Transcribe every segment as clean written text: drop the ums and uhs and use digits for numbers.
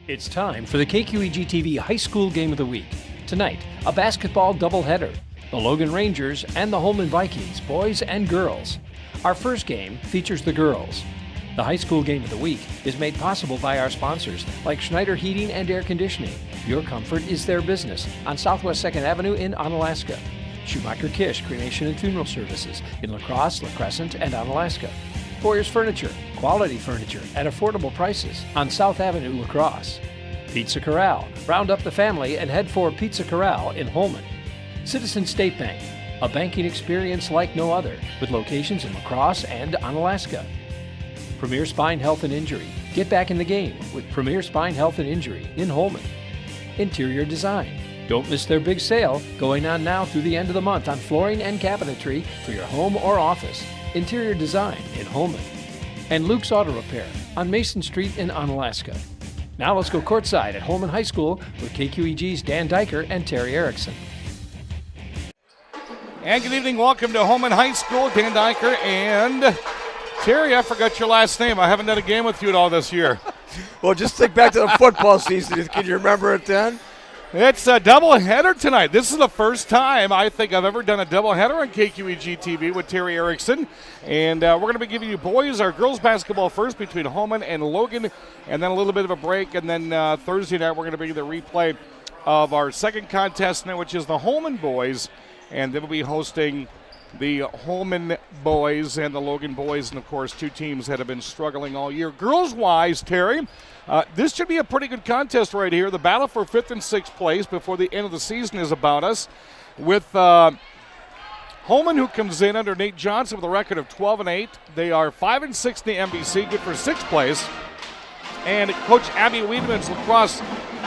It's time for the KQEG TV High School Game of the Week. Tonight, a basketball doubleheader. The Logan Rangers and the Holmen Vikings, boys and girls. Our first game features the girls. The High School Game of the Week is made possible by our sponsors like Schneider Heating and Air Conditioning. Your comfort is their business on Southwest 2nd Avenue in Onalaska. Schumacher Kish Cremation and Funeral Services in La Crosse, La Crescent, and Onalaska. Boyer's Furniture, quality furniture at affordable prices on South Avenue, La Crosse. Pizza Corral, round up the family and head for Pizza Corral in Holmen. Citizen State Bank, a banking experience like no other with locations in La Crosse and Onalaska. Premier Spine Health and Injury, get back in the game with Premier Spine Health and Injury in Holmen. Interior Design, don't miss their big sale going on now through the end of the month on flooring and cabinetry for your home or office. Interior Design in Holmen. And Luke's Auto Repair on Mason Street in Onalaska. Now let's go courtside at Holmen High School with KQEG's Dan Diker and Terry Erickson. And good evening, welcome to Holmen High School. Dan Diker and Terry, I forgot your last name. I haven't done a game with you at all this year. Well, just think back to the football season. Can you remember it then? It's a doubleheader tonight. This is the first time I think I've ever done a doubleheader on KQEG TV with Terry Erickson. And we're going to be giving you boys our girls basketball first between Holmen and Logan, and then a little bit of a break. And then Thursday night we're going to bring you the replay of our second contest, which is the Holmen boys. And they will be hosting the Holmen boys and the Logan boys, and of course two teams that have been struggling all year. Girls-wise, Terry, this should be a pretty good contest right here. The battle for 5th and 6th place before the end of the season is about us, with Holmen, who comes in under Nate Johnson with a record of 12-8. They are 5-6 in the MVC, good for 6th place. And Coach Abby Wiedemann's lacrosse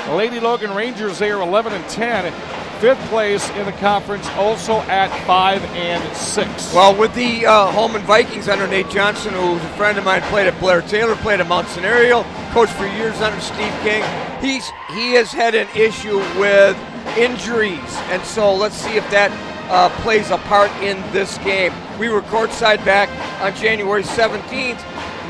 Lady Logan Rangers, they are 11-10. 5th place in the conference, also at 5-6. Well, with the Holmen Vikings under Nate Johnson, who's a friend of mine, played at Blair Taylor, played at Mount Scenario, coached for years under Steve King. He has had an issue with injuries, and so let's see if that plays a part in this game. We were courtside back on January 17th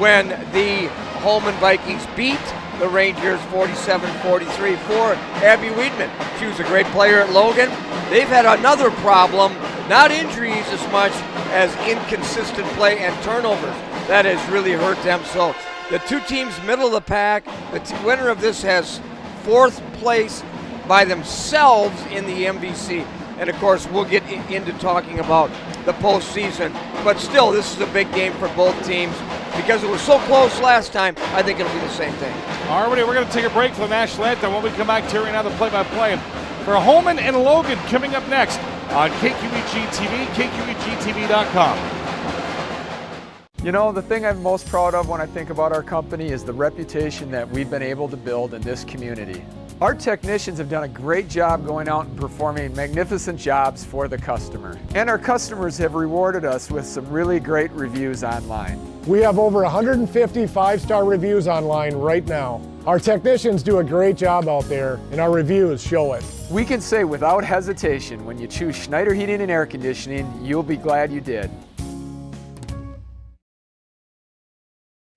when the Holmen Vikings beat the Rangers 47-43 for Abby Wiedemann. She was a great player at Logan. They've had another problem, not injuries as much as inconsistent play and turnovers. That has really hurt them. So the two teams middle of the pack. The winner of this has 4th place by themselves in the MVC. And of course, we'll get into talking about the postseason. But still, this is a big game for both teams. Because it was so close last time, I think it'll be the same thing. All right, we're going to take a break for the national anthem. When we come back, Terry and I, the play-by-play for Holmen and Logan coming up next on KQEG TV, KQEGTV.com. You know, the thing I'm most proud of when I think about our company is the reputation that we've been able to build in this community. Our technicians have done a great job going out and performing magnificent jobs for the customer. And our customers have rewarded us with some really great reviews online. We have over 150 5-star reviews online right now. Our technicians do a great job out there, and our reviews show it. We can say without hesitation, when you choose Schneider Heating and Air Conditioning, you'll be glad you did.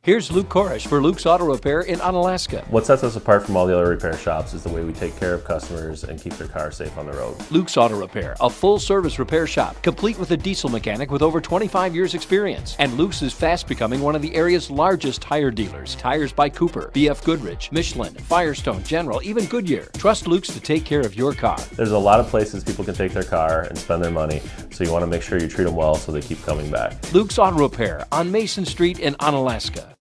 Here's Luke Korish for Luke's Auto Repair in Onalaska. What sets us apart from all the other repair shops is the way we take care of customers and keep their cars safe on the road. Luke's Auto Repair, a full-service repair shop, complete with a diesel mechanic with over 25 years experience. And Luke's is fast becoming one of the area's largest tire dealers. Tires by Cooper, BF Goodrich, Michelin, Firestone, General, even Goodyear. Trust Luke's to take care of your car. There's a lot of places people can take their car and spend their money, so you want to make sure you treat them well so they keep coming back. Luke's Auto Repair on Mason Street in Onalaska.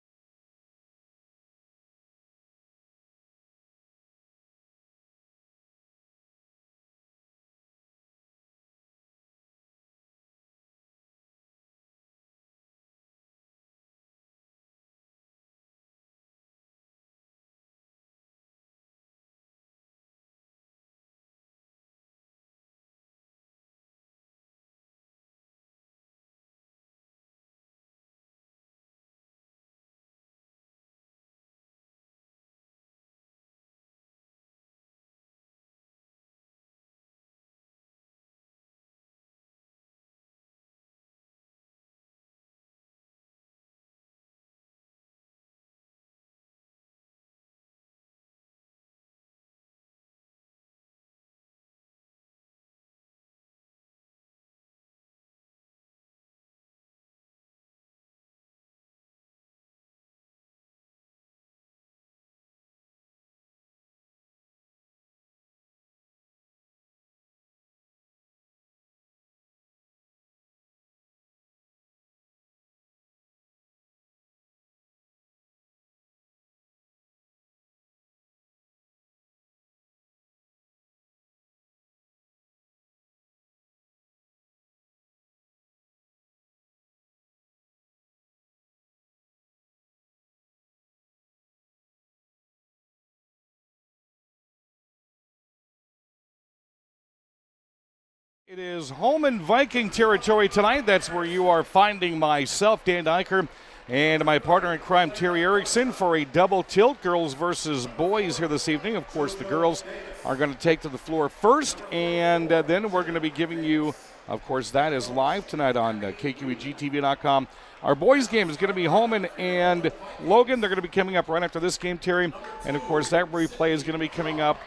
It is Holmen Viking territory tonight. That's where you are finding myself, Dan Diker, and my partner in crime, Terry Erickson, for a double tilt, girls versus boys here this evening. Of course, the girls are going to take to the floor first, and then we're going to be giving you, of course, that is live tonight on KQEGTV.com. Our boys' game is going to be Holmen and Logan. They're going to be coming up right after this game, Terry. And, of course, that replay is going to be coming up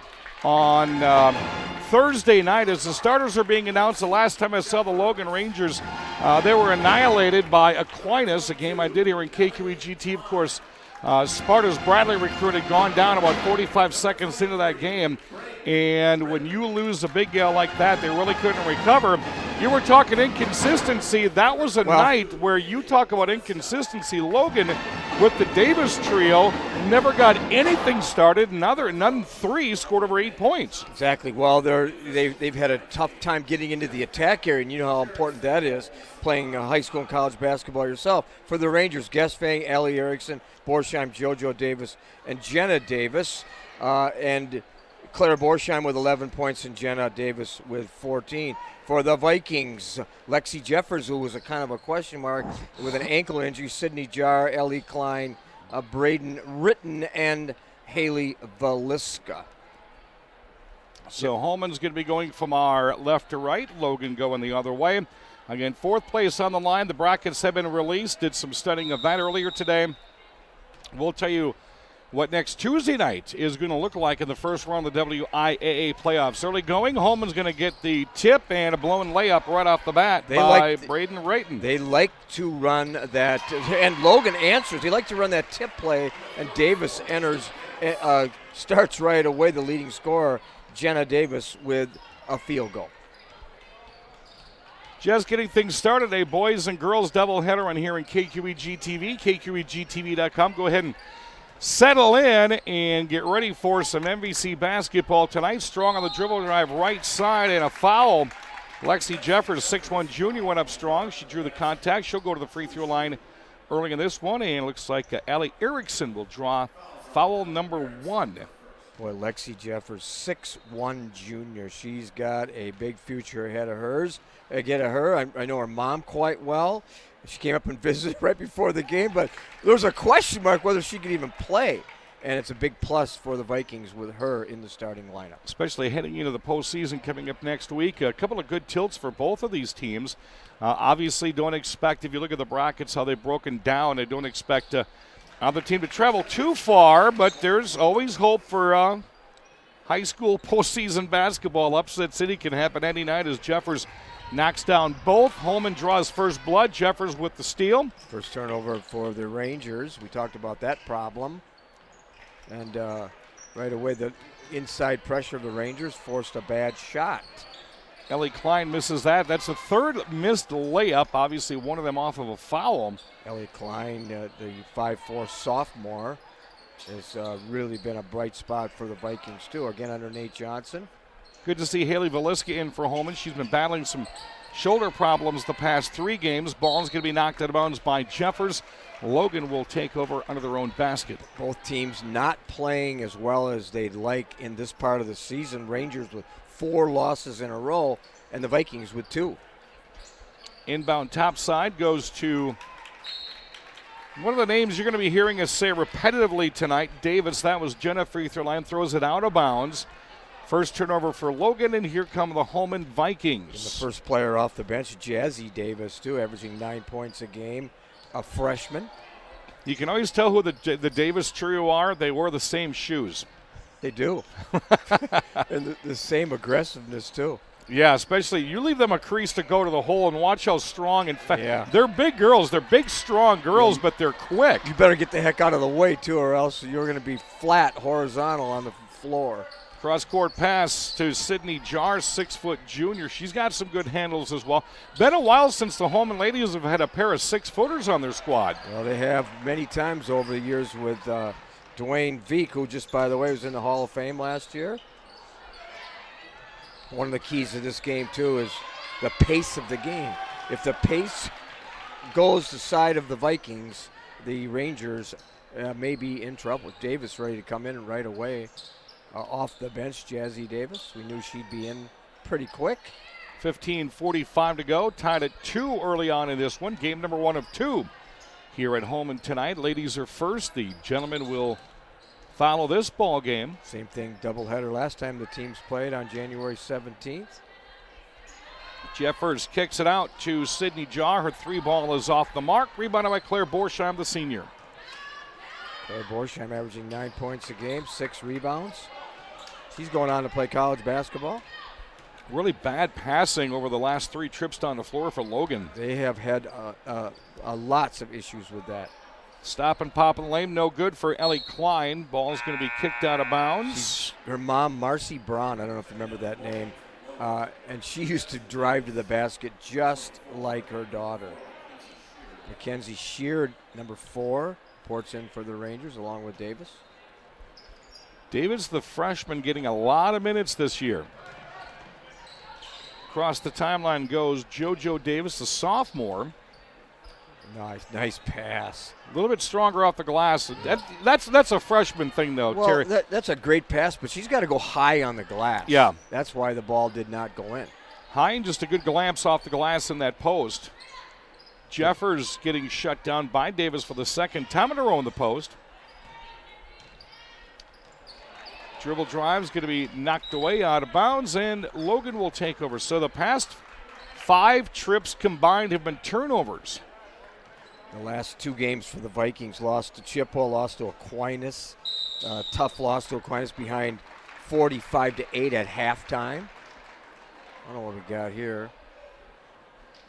on Thursday night as the starters are being announced. The last time I saw the Logan Rangers, they were annihilated by Aquinas, a game I did here in KQEGT. Of course, Sparta's Bradley recruit had gone down about 45 seconds into that game. And when you lose a big yell like that, they really couldn't recover. You were talking inconsistency. That was a night where you talk about inconsistency. Logan, with the Davis trio, never got anything started. None three scored over 8 points. Exactly. Well, they've had a tough time getting into the attack area, and you know how important that is, playing high school and college basketball yourself. For the Rangers, Gesfang, Allie Erickson, Borsheim, JoJo Davis, and Jenna Davis, and Claire Borsheim with 11 points and Jenna Davis with 14. For the Vikings, Lexi Jeffers, who was a kind of a question mark with an ankle injury, Sydney Jarr, Ellie Klein, Braden Ritten, and Haley Valiska. So Holman's going to be going from our left to right. Logan going the other way. Again, fourth place on the line. The brackets have been released. Did some studying of that earlier today. We'll tell you what next Tuesday night is going to look like in the first round of the WIAA playoffs. Early going, Holman's going to get the tip and a blown layup right off the bat by Braden Rayton. They like to run that, and Logan answers. They like to run that tip play, and Davis starts right away, the leading scorer, Jenna Davis, with a field goal. Just getting things started, a boys and girls doubleheader on here in KQEG TV, KQEGTV.com. Go ahead and settle in and get ready for some MVC basketball tonight. Strong on the dribble drive right side and a foul. Lexi Jeffers, 6'1 junior, went up strong. She drew the contact. She'll go to the free throw line early in this one, and it looks like Allie Erickson will draw foul number 1. Boy, Lexi Jeffers, 6'1 junior. She's got a big future ahead of her. I know her mom quite well. She came up and visited right before the game, but there was a question mark whether she could even play. And it's a big plus for the Vikings with her in the starting lineup. Especially heading into the postseason coming up next week. A couple of good tilts for both of these teams. Obviously, don't expect, if you look at the brackets, how they've broken down, they don't expect either team to travel too far, but there's always hope for high school postseason basketball. Upset City can happen any night as Jeffers knocks down both. Holmen draws first blood. Jeffers with the steal. First turnover for the Rangers. We talked about that problem. And right away, the inside pressure of the Rangers forced a bad shot. Ellie Klein misses that. That's the third missed layup. Obviously, one of them off of a foul. Ellie Klein, the 5'4 sophomore, has really been a bright spot for the Vikings, too. Again, under Nate Johnson. Good to see Haley Valiska in for Holmen. She's been battling some shoulder problems the past 3 games. Ball's going to be knocked out of bounds by Jeffers. Logan will take over under their own basket. Both teams not playing as well as they'd like in this part of the season. Rangers with 4 losses in a row, and the Vikings with 2. Inbound top side goes to one of the names you're going to be hearing us say repetitively tonight, Davis. That was Jenna, free throw line, throws it out of bounds. First turnover for Logan, and here come the Holmen Vikings. And the first player off the bench, Jazzy Davis, too, averaging 9 points a game, a freshman. You can always tell who the Davis trio are. They wear the same shoes. They do. And the same aggressiveness, too. Yeah, especially you leave them a crease to go to the hole and watch how strong. In fact, they're big girls. They're big, strong girls, but they're quick. You better get the heck out of the way, too, or else you're going to be flat, horizontal on the floor. Cross-court pass to Sydney Jarr, 6-foot junior. She's got some good handles as well. Been a while since the Holmen ladies have had a pair of 6-footers on their squad. Well, they have many times over the years with Dwayne Veek, who just, by the way, was in the Hall of Fame last year. One of the keys to this game, too, is the pace of the game. If the pace goes the side of the Vikings, the Rangers may be in trouble. Davis ready to come in right away. Off the bench, Jazzy Davis. We knew she'd be in pretty quick. 15:45 to go. Tied at 2 early on in this one. Game number 1 of 2 here at Holmen tonight. Ladies are first. The gentlemen will follow this ball game. Same thing, doubleheader last time the teams played on January 17th. Jeffers kicks it out to Sydney Jaw. Her 3 ball is off the mark. Rebounded by Claire Borsheim, the senior. Claire Borsheim averaging 9 points a game, 6 rebounds. She's going on to play college basketball. Really bad passing over the last 3 trips down the floor for Logan. They have had lots of issues with that. Stop and pop in the lane, no good for Ellie Klein. Ball's going to be kicked out of bounds. Her mom, Marcy Braun, I don't know if you remember that name, and she used to drive to the basket just like her daughter. Mackenzie Sheard, number 4, ports in for the Rangers along with Davis. Davis, the freshman, getting a lot of minutes this year. Across the timeline goes JoJo Davis, the sophomore. Nice pass. A little bit stronger off the glass. That's a freshman thing, though, well, Terry. That's a great pass, but she's got to go high on the glass. Yeah. That's why the ball did not go in. High and just a good glance off the glass in that post. Jeffers getting shut down by Davis for the second time in a row in the post. Dribble drive's going to be knocked away out of bounds, and Logan will take over. So the past 5 trips combined have been turnovers. The last 2 games for the Vikings, lost to Chippewa, lost to Aquinas. Tough loss to Aquinas behind 45-8 at halftime. I don't know what we got here.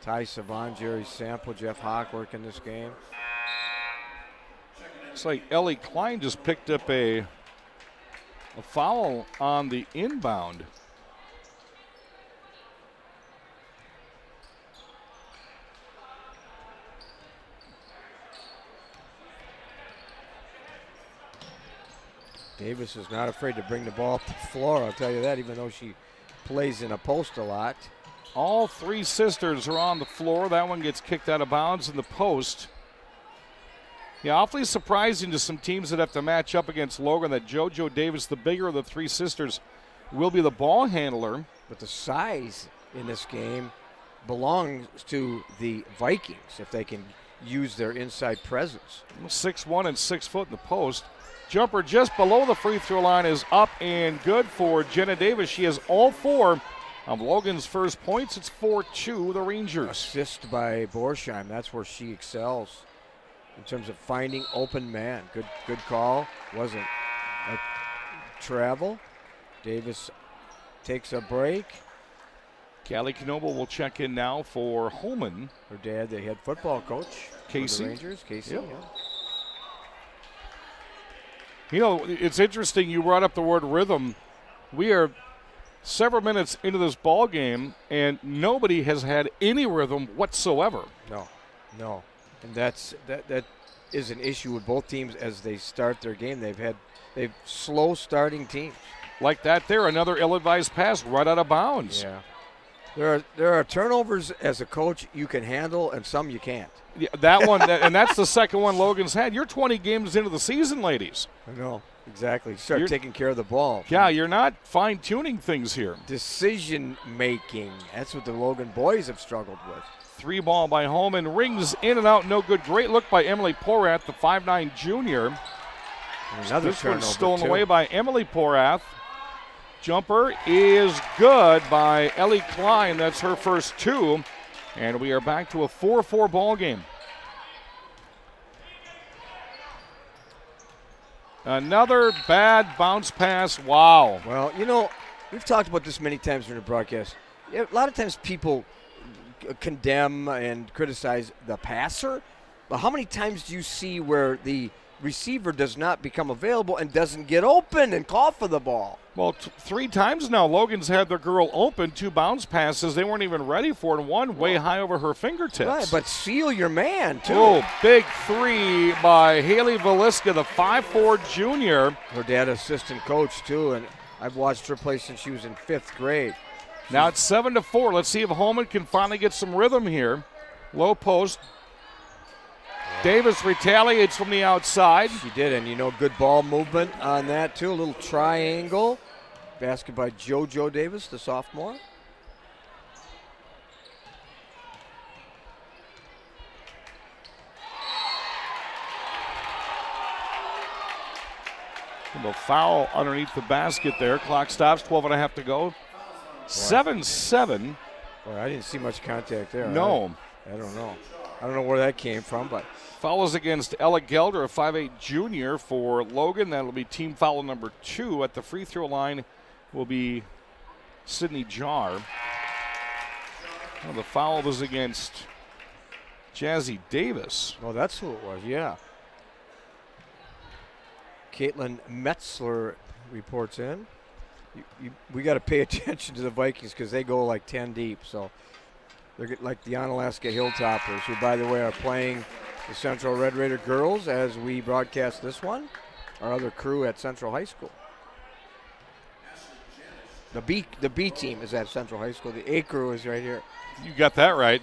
Ty Savon, Jerry Sample, Jeff Hockwork in this game. Looks like Ellie Klein just picked up a foul on the inbound. Davis is not afraid to bring the ball up the floor, I'll tell you that, even though she plays in a post a lot. All 3 sisters are on the floor. That one gets kicked out of bounds in the post. Yeah, awfully surprising to some teams that have to match up against Logan that JoJo Davis, the bigger of the 3 sisters, will be the ball handler. But the size in this game belongs to the Vikings if they can use their inside presence. 6'1" and 6 foot in the post. Jumper just below the free throw line is up and good for Jenna Davis. She has all 4 of Logan's first points. It's 4-2 the Rangers. Assist by Borsheim. That's where she excels in terms of finding open man. Good call. Wasn't a travel. Davis takes a break. Callie Knoble will check in now for Holmen. Her dad, the head football coach Casey. for the Rangers. Casey, Yep. yeah. You know, it's interesting you brought up the word rhythm. We are several minutes into this ball game, and nobody has had any rhythm whatsoever. No. And that is an issue with both teams as they start their game. They've slow starting teams. Like that there, another ill-advised pass right out of bounds. Yeah. There are turnovers as a coach you can handle and some you can't. Yeah, that one, and that's the second one Logan's had. You're 20 games into the season, ladies. I know, exactly. Start taking care of the ball. Yeah, you're not fine-tuning things here. Decision making. That's what the Logan boys have struggled with. 3 ball by Holmen, rings in and out, no good. Great look by Emily Porath, the 5'9" junior. And another This one's turnover, stolen too. away by Emily Porath. Jumper is good by Ellie Klein. That's her first 2. And we are back to a 4-4 ball game. Another bad bounce pass. Wow. Well, you know, we've talked about this many times during the broadcast. A lot of times people condemn and criticize the passer, but how many times do you see where the receiver does not become available and doesn't get open and call for the ball? Well, 3 times now Logan's had their girl open, 2 bounce passes. They weren't even ready for it, and one way high over her fingertips. Right, but seal your man, too. Oh, big 3 by Haley Velisca, the 5'4" junior. Her dad, assistant coach, too, and I've watched her play since she was in 5th grade. Now it's 7-4. Let's see if Holmen can finally get some rhythm here. Low post. Davis retaliates from the outside. She did, and you know, good ball movement on that, too. A little triangle. Basket by JoJo Davis, the sophomore. And the foul underneath the basket there. Clock stops, 12.5 to go. 7-7. Boy, I didn't see much contact there. No. I don't know. I don't know where that came from, but Foul is against Ella Gelder, a 5'8 junior for Logan. That'll be team foul number 2. At the free throw line will be Sydney Jar. Well, the foul was against Jazzy Davis. oh, that's who it was. Yeah. Caitlin Metzler reports in. We got to pay attention to the Vikings because they go like 10 deep. So they're like the Onalaska Hilltoppers, who, by the way, are playing the Central Red Raider girls as we broadcast this one. Our other crew at Central High School. The B team is at Central High School. The A crew is right here. You got that right.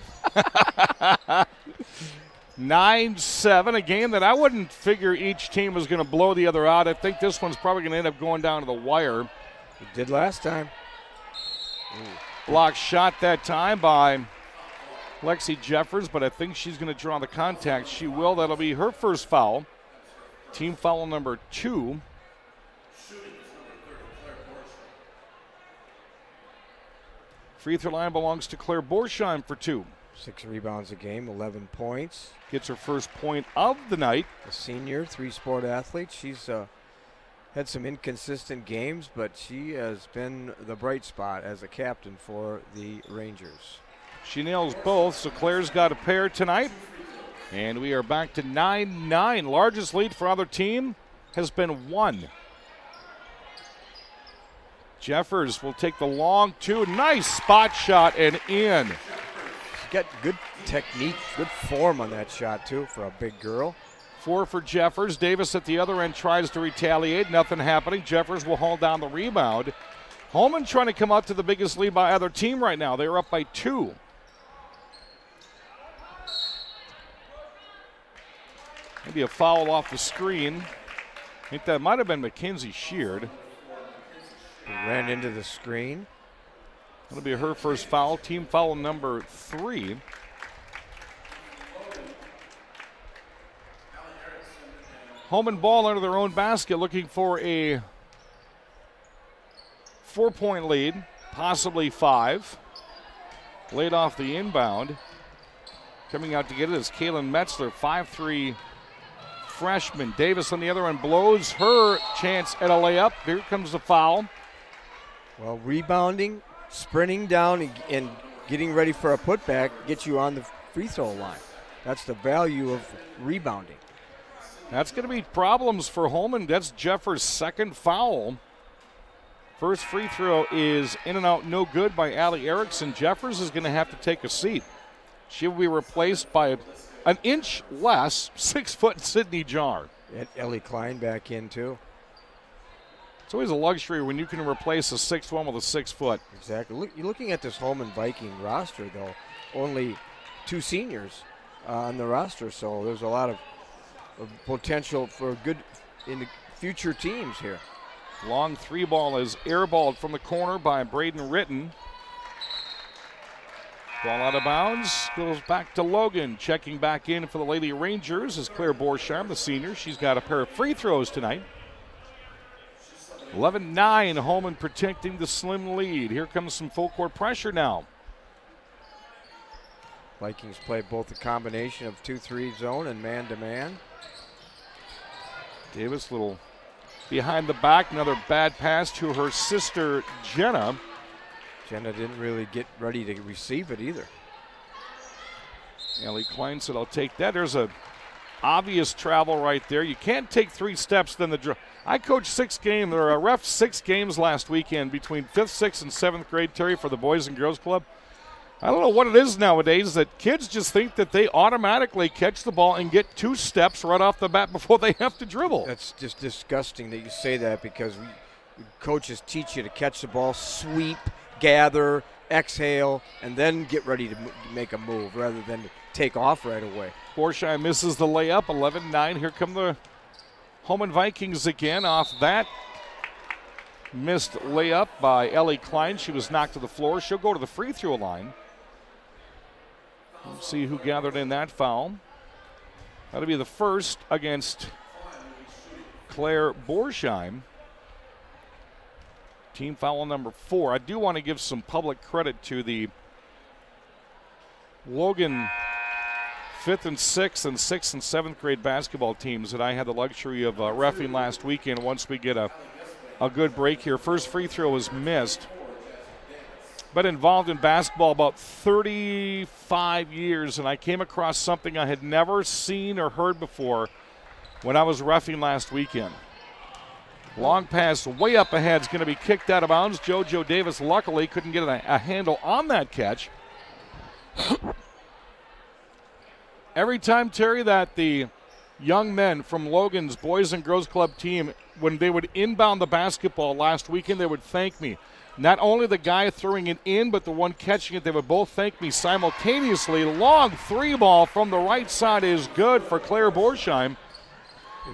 9-7, a game that I wouldn't figure each team was going to blow the other out. I think this one's probably going to end up going down to the wire. It did last time. Block shot that time by Lexi Jeffers, but I think she's going to draw the contact. She will. That'll be her first foul. Team foul number 2. Free throw line belongs to Claire Borsheim for 2. 6 rebounds a game, 11 points. Gets her first point of the night. A senior, 3-sport athlete. She's had some inconsistent games, but she has been the bright spot as a captain for the Rangers. She nails both, so Claire's got a pair tonight. And we are back to 9-9. Largest lead for either team has been 1. Jeffers will take the long 2. Nice spot shot and in. She's got good technique, good form on that shot, too, for a big girl. 4 for Jeffers. Davis at the other end tries to retaliate. Nothing happening. Jeffers will haul down the rebound. Holmen trying to come out to the biggest lead by either team right now. They're up by 2. Maybe a foul off the screen. I think that might have been Mackenzie Sheard. He ran into the screen. That'll be her first foul. Team foul number 3. Holmen ball under their own basket, looking for a 4-point lead, possibly 5. Laid off the inbound. Coming out to get it is Kaylin Metzler, 5'3" freshman. Davis on the other end blows her chance at a layup. Here comes the foul. Well, rebounding, sprinting down, and getting ready for a putback gets you on the free throw line. That's the value of rebounding. That's going to be problems for Holmen. That's Jeffers' second foul. First free throw is in and out, no good by Allie Erickson. Jeffers is going to have to take a seat. She will be replaced by an inch less, 6-foot Sydney Jar. And Ellie Klein back in, too. It's always a luxury when you can replace a 6'1" with a 6 foot. Exactly. Look, you're looking at this Holmen Viking roster, though. Only 2 seniors on the roster, so there's a lot of potential for good in the future teams here. Long 3 ball is airballed from the corner by Braden Ritten. Ball out of bounds, goes back to Logan. Checking back in for the Lady Rangers is Claire Borsheim, the senior. She's got a pair of free throws tonight. 11-9, Holmen protecting the slim lead. Here comes some full court pressure now. Vikings play both a combination of 2-3 zone and man-to-man. Davis, little behind the back, another bad pass to her sister Jenna. Jenna didn't really get ready to receive it either. Ellie Klein said, I'll take that. There's a obvious travel right there. You can't take 3 steps, then the draw. I coached 6 games, or I reffed 6 games last weekend between 5th, 6th, and 7th grade, Terry, for the Boys and Girls Club. I don't know what it is nowadays that kids just think that they automatically catch the ball and get 2 steps right off the bat before they have to dribble. That's just disgusting that you say that, because coaches teach you to catch the ball, sweep, gather, exhale, and then get ready to make a move rather than take off right away. Borsheim misses the layup, 11-9. Here come the Holmen Vikings again off that missed layup by Ellie Klein. She was knocked to the floor. She'll go to the free throw line. Let's see who gathered in that foul. That'll be the first against Claire Borsheim. Team foul number 4. I do want to give some public credit to the Logan 5th and 6th and 6th and 7th grade basketball teams that I had the luxury of reffing last weekend once we get a good break here. First free throw was missed. Been involved in basketball about 35 years, and I came across something I had never seen or heard before when I was reffing last weekend. Long pass way up ahead is going to be kicked out of bounds. JoJo Davis luckily couldn't get a handle on that catch. Every time, Terry, that the young men from Logan's Boys and Girls Club team, when they would inbound the basketball last weekend, they would thank me. Not only the guy throwing it in, but the one catching it, they would both thank me simultaneously. Long 3-ball from the right side is good for Claire Borsheim.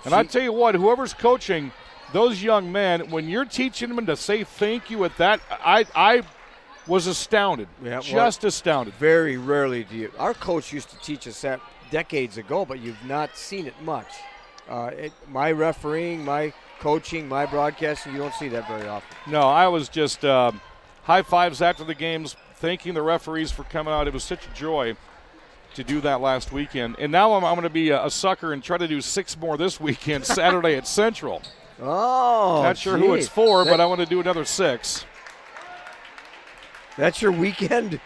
And I tell you what, whoever's coaching those young men, when you're teaching them to say thank you at that, I was astounded, just astounded. Very rarely do you. Our coach used to teach us that decades ago, but you've not seen it much. My refereeing, my coaching, my broadcasting, you don't see that very often. No, I was just high fives after the games, thanking the referees for coming out. It was such a joy to do that last weekend. And now I'm going to be a sucker and try to do 6 more this weekend, Saturday at Central. Oh, not sure who it's for, but I want to do another 6. That's your weekend.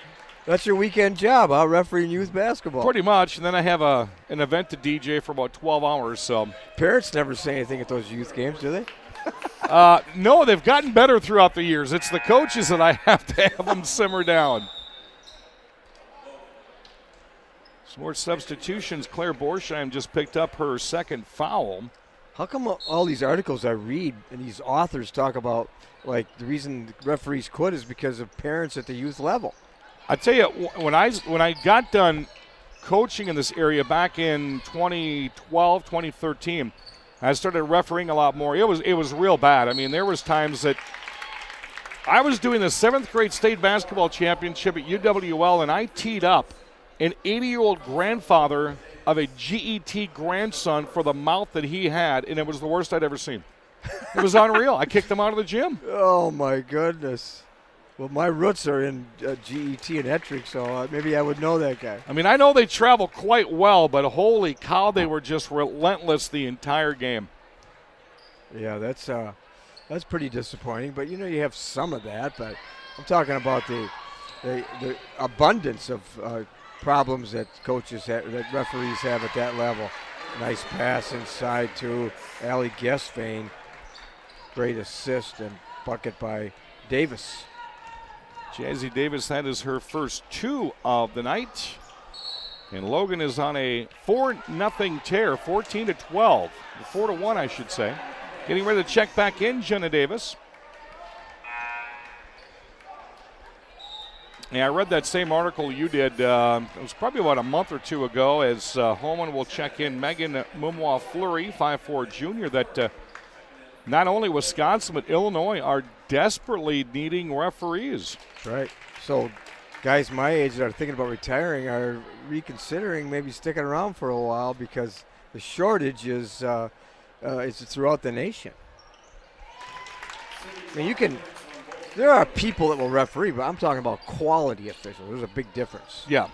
That's your weekend job, huh? Refereeing youth basketball. Pretty much, and then I have an event to DJ for about 12 hours. So parents never say anything at those youth games, do they? No, they've gotten better throughout the years. It's the coaches that I have to have them simmer down. Some more substitutions. Claire Borsheim just picked up her 2nd foul. How come all these articles I read and these authors talk about, like, the reason referees quit is because of parents at the youth level? I tell you, when I got done coaching in this area back in 2012, 2013, I started refereeing a lot more. It was real bad. I mean, there was times that I was doing the 7th grade state basketball championship at UWL, and I teed up an 80-year-old grandfather of a GET grandson for the mouth that he had, and it was the worst I'd ever seen. It was unreal. I kicked him out of the gym. Oh, my goodness. Well, my roots are in GET and Ettrick, so maybe I would know that guy. I mean, I know they travel quite well, but holy cow, they were just relentless the entire game. Yeah, that's pretty disappointing. But, you have some of that. But I'm talking about the abundance of problems that coaches have, that referees have at that level. Nice pass inside to Allie Guestvane. Great assist and bucket by Davis. Jazzy Davis, that is her first 2 of the night. And Logan is on a 4-0 tear, 14-12. 4-1, I should say. Getting ready to check back in, Jenna Davis. Yeah, I read that same article you did. It was probably about a month or 2 ago as Holmen will check in Megan Mumwa-Fleury, 5'4 junior, that not only Wisconsin but Illinois are desperately needing referees. That's right. So guys my age that are thinking about retiring are reconsidering maybe sticking around for a while because the shortage is throughout the nation. I mean, there are people that will referee, but I'm talking about quality officials. There's a big difference. Yeah.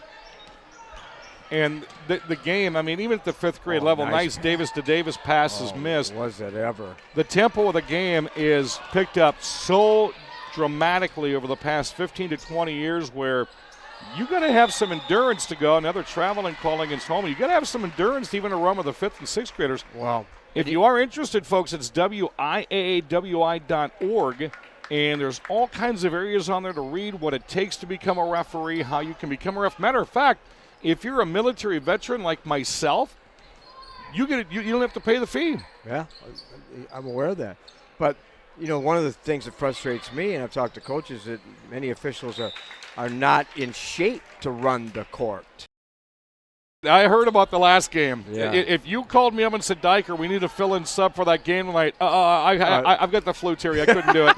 And the game, I mean, even at the 5th grade level, nice Davis-to-Davis pass is missed. Was it ever? The tempo of the game is picked up so dramatically over the past 15 to 20 years where you got to have some endurance to go. Another traveling call against Holmen. You got to have some endurance to even run with the 5th and 6th graders. Wow. If you are interested, folks, it's WIAAWI.org. And there's all kinds of areas on there to read what it takes to become a referee, how you can become a ref. Matter of fact, if you're a military veteran like myself, you don't have to pay the fee. Yeah, I'm aware of that. But, one of the things that frustrates me, and I've talked to coaches, that many officials are not in shape to run the court. I heard about the last game. Yeah. If you called me up and said, Diker, we need to fill in sub for that game tonight, I've got the flu, Terry. I couldn't do it.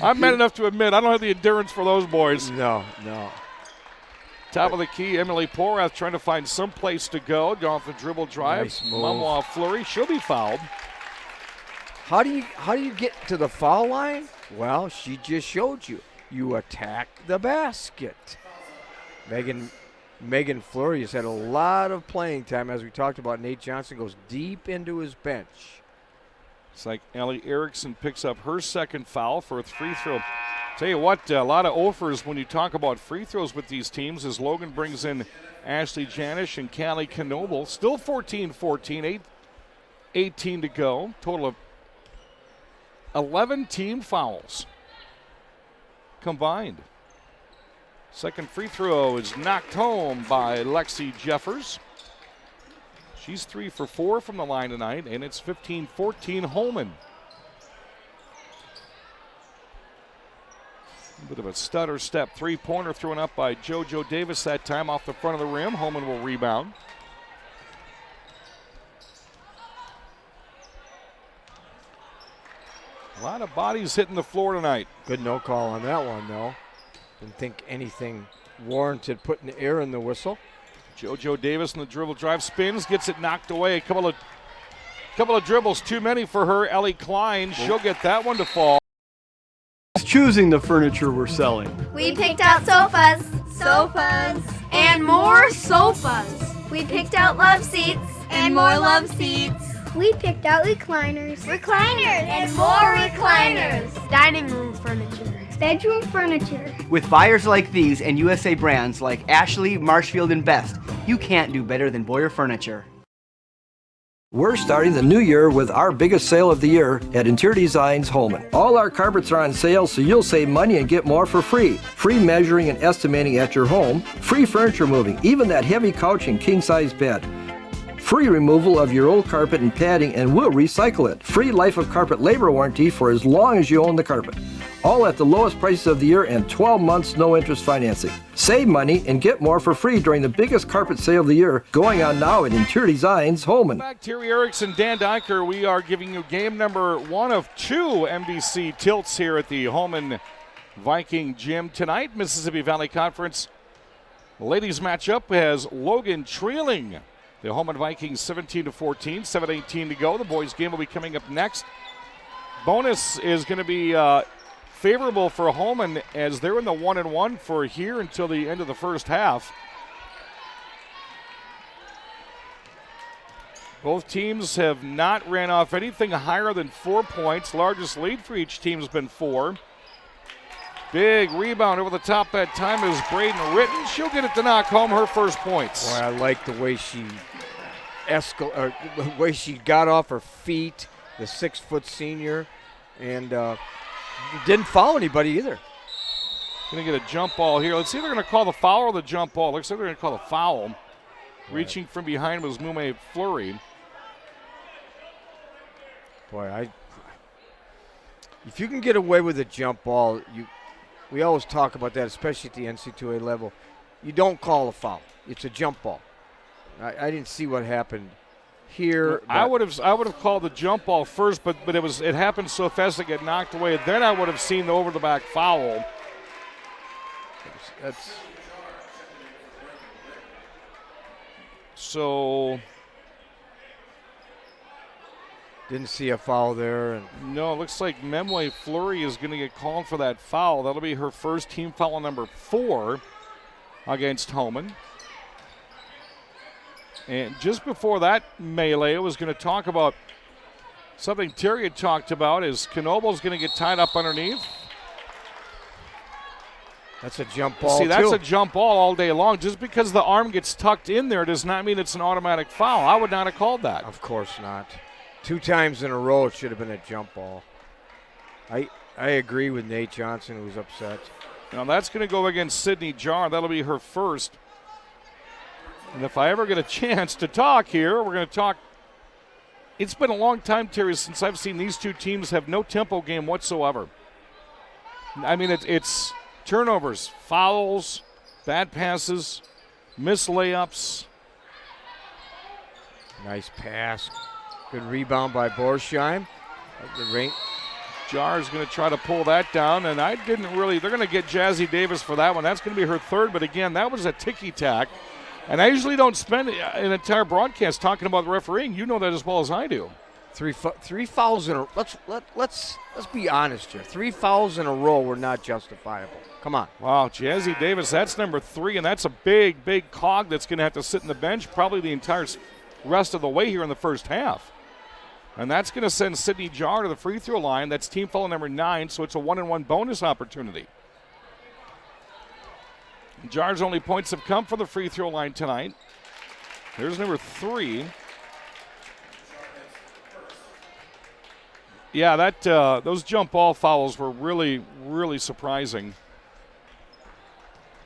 I'm man enough to admit I don't have the endurance for those boys. No. Top of the key, Emily Porath trying to find some place to go. Off the dribble drive. Nice move. Mumwa-Fleury. She'll be fouled. How do you get to the foul line? Well, she just showed you. You attack the basket. Megan Fleury has had a lot of playing time, as we talked about. Nate Johnson goes deep into his bench. It's like Ellie Erickson picks up her second foul for a free throw. Tell you what, a lot of offers when you talk about free throws with these teams as Logan brings in Ashley Janish and Callie Knoble. Still 14-14, 18 to go. Total of 11 team fouls combined. Second free throw is knocked home by Lexi Jeffers. She's 3 for 4 from the line tonight, and it's 15-14 Holmen. A bit of a stutter step three-pointer thrown up by JoJo Davis that time off the front of the rim. Holmen will rebound. A lot of bodies hitting the floor tonight. Good no call on that one, though. Didn't think anything warranted putting the air in the whistle. JoJo Davis in the dribble drive spins, gets it knocked away. A couple of dribbles too many for her. Ellie Klein, she'll get that one to fall. Choosing the furniture we're selling. We picked out sofas, and more sofas. We picked out love seats, and more love seats. We picked out recliners, And more recliners. dining room furniture, bedroom furniture. With buyers like these and USA brands like Ashley, Marshfield, and Best, you can't do better than Boyer Furniture. We're starting the new year with our biggest sale of the year at Interior Designs Holmen. All our carpets are on sale, so you'll save money and get more for free. Free measuring and estimating at your home. Free furniture moving, even that heavy couch and king-size bed. Free removal of your old carpet and padding, and we'll recycle it. Free life of carpet labor warranty for as long as you own the carpet. All at the lowest prices of the year and 12 months no interest financing. Save money and get more for free during the biggest carpet sale of the year going on now at Interior Designs Holmen. Back, Terry Erickson, Dan Dyker. We are giving you game number 1 of 2 NBC tilts here at the Holmen Viking Gym tonight. Mississippi Valley Conference ladies matchup has Logan trailing the Holmen Vikings 17-14, 7:18 to go. The boys game will be coming up next. Bonus is going to be favorable for Holmen as they're in the 1-1 for here until the end of the first half. Both teams have not ran off anything higher than 4 points. Largest lead for each team has been 4. Big rebound over the top that time is Braden Ritten. She'll get it to knock home her first points. Boy, I like the way she the way she got off her feet, the 6-foot senior, and didn't foul anybody either. Going to get a jump ball here. Let's see if they're going to call the foul or the jump ball. Looks like they're going to call the foul. Right. Reaching from behind was Mume Fleury. Boy, if you can get away with a jump ball, we always talk about that, especially at the NC2A level. You don't call a foul. It's a jump ball. I didn't see what happened here. I would have called the jump ball first, but it happened so fast it got knocked away. Then I would have seen the over the back foul. That's so. Didn't see a foul there. No, it looks like Memway Fleury is going to get called for that foul. That'll be her first team foul number 4 against Holmen. And just before that melee, I was going to talk about something Terry had talked about is Knoble's going to get tied up underneath. That's a jump ball, See, that's a jump ball all day long. Just because the arm gets tucked in there does not mean it's an automatic foul. I would not have called that. Of course not. 2 times in a row, it should have been a jump ball. I agree with Nate Johnson, who's upset. Now that's going to go against Sydney Jar. That'll be her first. And if I ever get a chance to talk here, we're going to talk. It's been a long time, Terry, since I've seen these two teams have no tempo game whatsoever. I mean, it's turnovers, fouls, bad passes, missed layups. Nice pass. Good rebound by Borsheim. Jar is going to try to pull that down, and they're going to get Jazzy Davis for that one. That's going to be her third, but again, that was a ticky-tack. And I usually don't spend an entire broadcast talking about the refereeing. You know that as well as I do. Three fouls in a let's be honest here. 3 fouls in a row were not justifiable. Come on. Wow, Jazzy Davis, that's number 3, and that's a big, big cog that's going to have to sit in the bench probably the entire rest of the way here in the first half. And that's going to send Sydney Jar to the free throw line. That's team foul number 9, so it's a 1-and-1 bonus opportunity. Jar's only points have come from the free throw line tonight. Here's number 3. Yeah, those jump ball fouls were really, really surprising.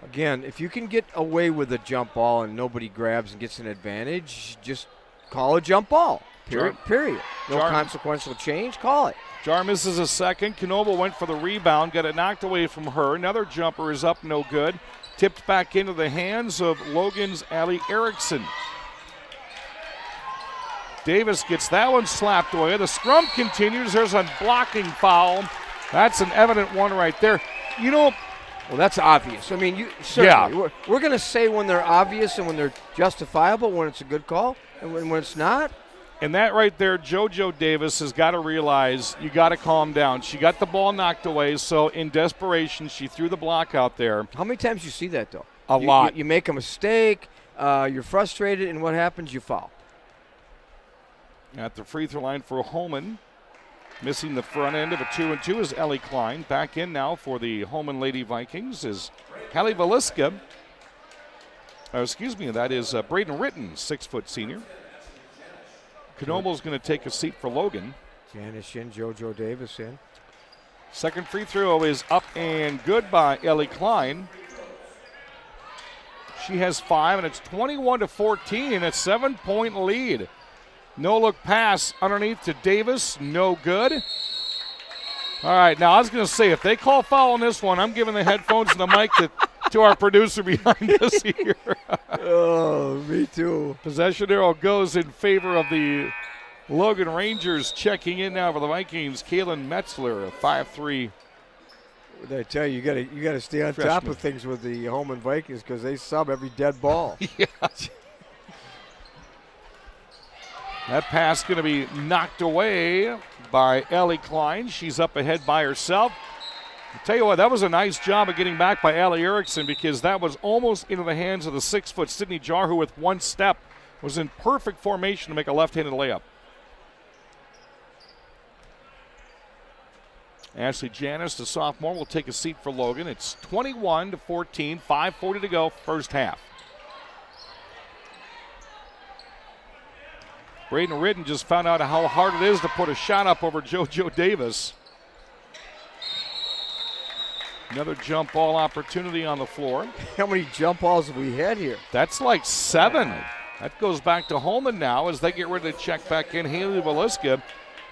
Again, if you can get away with a jump ball and nobody grabs and gets an advantage, just call a jump ball. Period. No consequential change, call it. Jar misses a second. Knoble went for the rebound, got it knocked away from her. Another jumper is up, no good. Tipped back into the hands of Logan's Allie Erickson. Davis gets that one slapped away. The scrum continues. There's a blocking foul. That's an evident one right there. You know, well, that's obvious. I mean, certainly. We're going to say when they're obvious and when they're justifiable, when it's a good call, and when it's not. And that right there, JoJo Davis has got to realize you got to calm down. She got the ball knocked away, so in desperation, she threw the block out there. How many times you see that, though? A lot. You make a mistake, you're frustrated, and what happens? You foul. At the free throw line for Holmen. Missing the front end of a 2-and-2 is Ellie Klein. Back in now for the Holmen Lady Vikings is Hallie Valiska. That is Braden Ritten, 6-foot senior. Knoble's going to take a seat for Logan. Janice in, JoJo Davis in. Second free throw is up and good by Ellie Klein. She has 5, and it's 21-14, a 7-point lead. No-look pass underneath to Davis, no good. All right, now I was going to say, if they call foul on this one, I'm giving the headphones and the mic to our producer behind us here. Oh, me too. Possession arrow goes in favor of the Logan Rangers. Checking in now for the Vikings, Kaylin Metzler, a 5'3". I tell you, you got to stay on top of things with the Holmen Vikings because they sub every dead ball. Yeah. That pass going to be knocked away by Ellie Klein. She's up ahead by herself. I'll tell you what, that was a nice job of getting back by Allie Erickson because that was almost into the hands of the 6-foot Sydney Jar, who with one step was in perfect formation to make a left-handed layup. Ashley Janis, the sophomore, will take a seat for Logan. It's 21-14, 5:40 to go, first half. Braden Ridden just found out how hard it is to put a shot up over JoJo Davis. Another jump ball opportunity on the floor. How many jump balls have we had here? That's like 7. That goes back to Holmen now as they get ready to check back in Hallie Valiska,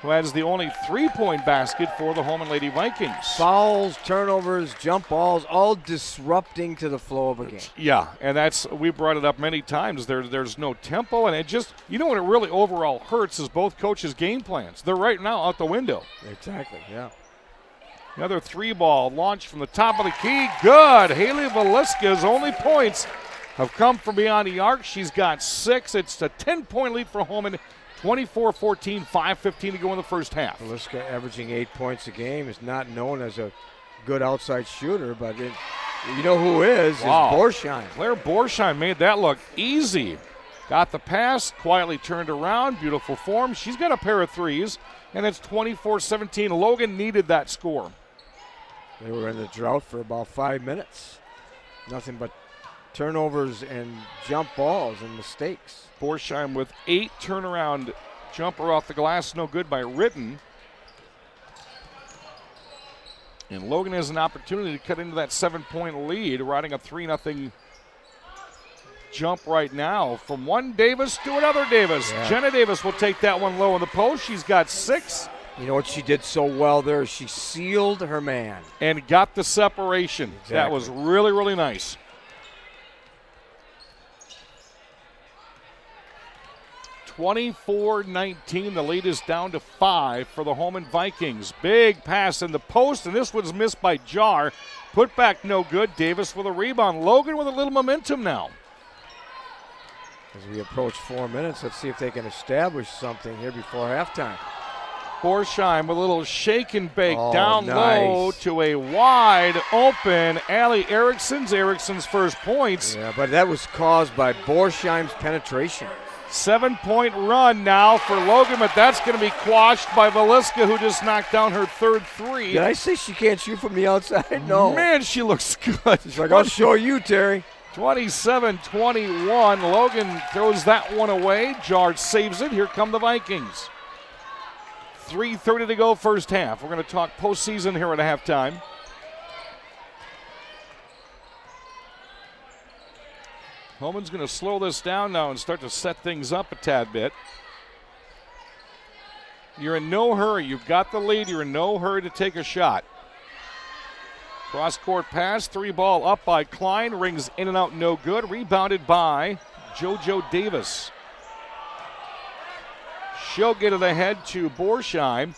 who has the only 3-point basket for the Holmen Lady Vikings. Fouls, turnovers, jump balls, all disrupting to the flow of a game. Yeah, and we brought it up many times. There's no tempo, and it just, you know what it really overall hurts is both coaches' game plans. They're right now out the window. Exactly, yeah. Another 3-ball launched from the top of the key. Good. Hallie Valiska's only points have come from beyond the arc. She's got 6. It's a 10-point lead for Holmen. 24-14, 5:15 to go in the first half. Valiska averaging 8 points a game is not known as a good outside shooter, but you know who is Borsheim. Claire Borsheim made that look easy. Got the pass, quietly turned around, beautiful form. She's got a pair of threes, and it's 24-17. Logan needed that score. They were in the drought for about 5 minutes. Nothing but turnovers and jump balls and mistakes. Borsheim with 8 turnaround jumper off the glass, no good by Ritten. And Logan has an opportunity to cut into that 7-point lead, riding a 3-0 jump right now from one Davis to another Davis. Yeah. Jenna Davis will take that one low in the post. She's got 6. You know what she did so well there? She sealed her man. And got the separation. Exactly. That was really, really nice. 24-19, the lead is down to 5 for the Holmen Vikings. Big pass in the post, and this one's missed by Jar. Put back no good. Davis with a rebound. Logan with a little momentum now. As we approach 4 minutes, let's see if they can establish something here before halftime. Borsheim with a little shake and bake down nice. low to a wide open Allie Eriksson's first points. Yeah, but that was caused by Borsheim's penetration. 7-point run now for Logan, but that's going to be quashed by Veliska, who just knocked down her third three. Did I say she can't shoot from the outside? No. Man, she looks good. She's like, I'll show you, Terry. 27-21. Logan throws that one away. Jar saves it. Here come the Vikings. 3:30 to go first half. We're going to talk postseason here at halftime. Holmen's going to slow this down now and start to set things up a tad bit. You're in no hurry. You've got the lead. You're in no hurry to take a shot. Cross-court pass, 3-ball up by Klein. Rings in and out, no good. Rebounded by JoJo Davis. She'll get it ahead to Borsheim.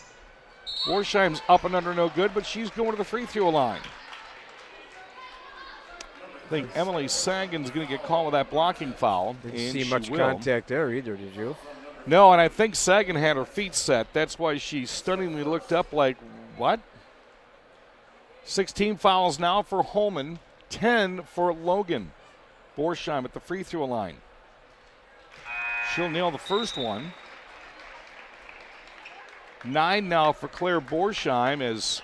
Borsheim's up and under, no good, but she's going to the free throw line. I think Emily Sagan's going to get called with that blocking foul. Didn't see much contact there either, did you? No, and I think Sagan had her feet set. That's why she stunningly looked up like, what? 16 fouls now for Holmen, 10 for Logan. Borsheim at the free throw line. She'll nail the first one. 9 now for Claire Borsheim, as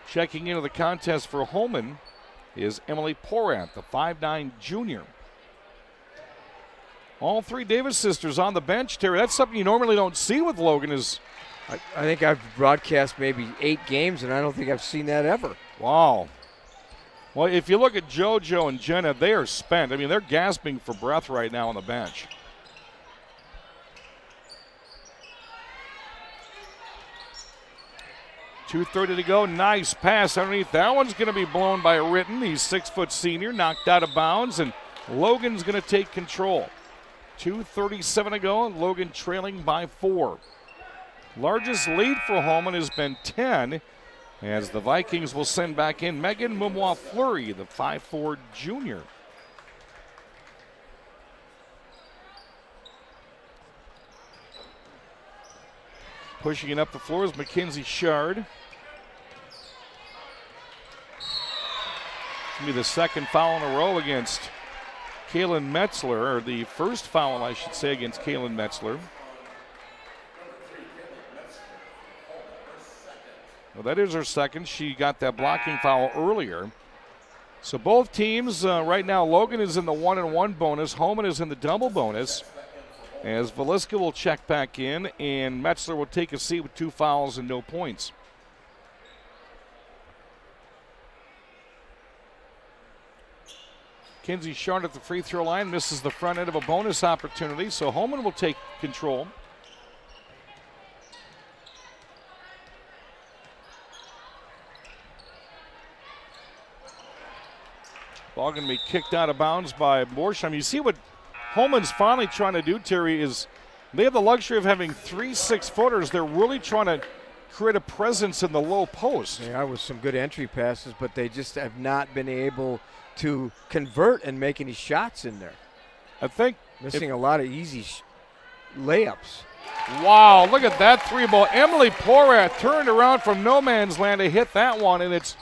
checking into the contest for Holmen is Emily Porath, the 5'9" junior. All three Davis sisters on the bench, Terry. That's something you normally don't see with Logan. I think I've broadcast maybe 8 games, and I don't think I've seen that ever. Wow. Well, if you look at JoJo and Jenna, they are spent. I mean, they're gasping for breath right now on the bench. .230 to go. Nice pass underneath. That one's going to be blown by Ritten. He's 6-foot senior, knocked out of bounds, and Logan's going to take control. 2:37 to go, and Logan trailing by 4. Largest lead for Holmen has been 10, as the Vikings will send back in Megan Mumois-Fleury, the 5'4" junior. Pushing it up the floor is Mackenzie Shard. It's going to be the second foul in a row against Kaylin Metzler, or the first foul, I should say, against Kaylin Metzler. Well, that is her second. She got that blocking foul earlier. So both teams, right now, Logan is in the 1-and-1 bonus. Holmen is in the double bonus, as Veliska will check back in, and Metzler will take a seat with 2 fouls and no points. Kinsey Shard at the free throw line misses the front end of a bonus opportunity, so Holmen will take control. Ball going to be kicked out of bounds by Borsheim. You see what Holmen's finally trying to do, Terry, is they have the luxury of having 3 6-footers. They're really trying to create a presence in the low post. Yeah, with some good entry passes, but they just have not been able to convert and make any shots in there. I think missing a lot of easy layups. Wow, look at that 3-ball. Emily Porath turned around from no man's land to hit that one, and it's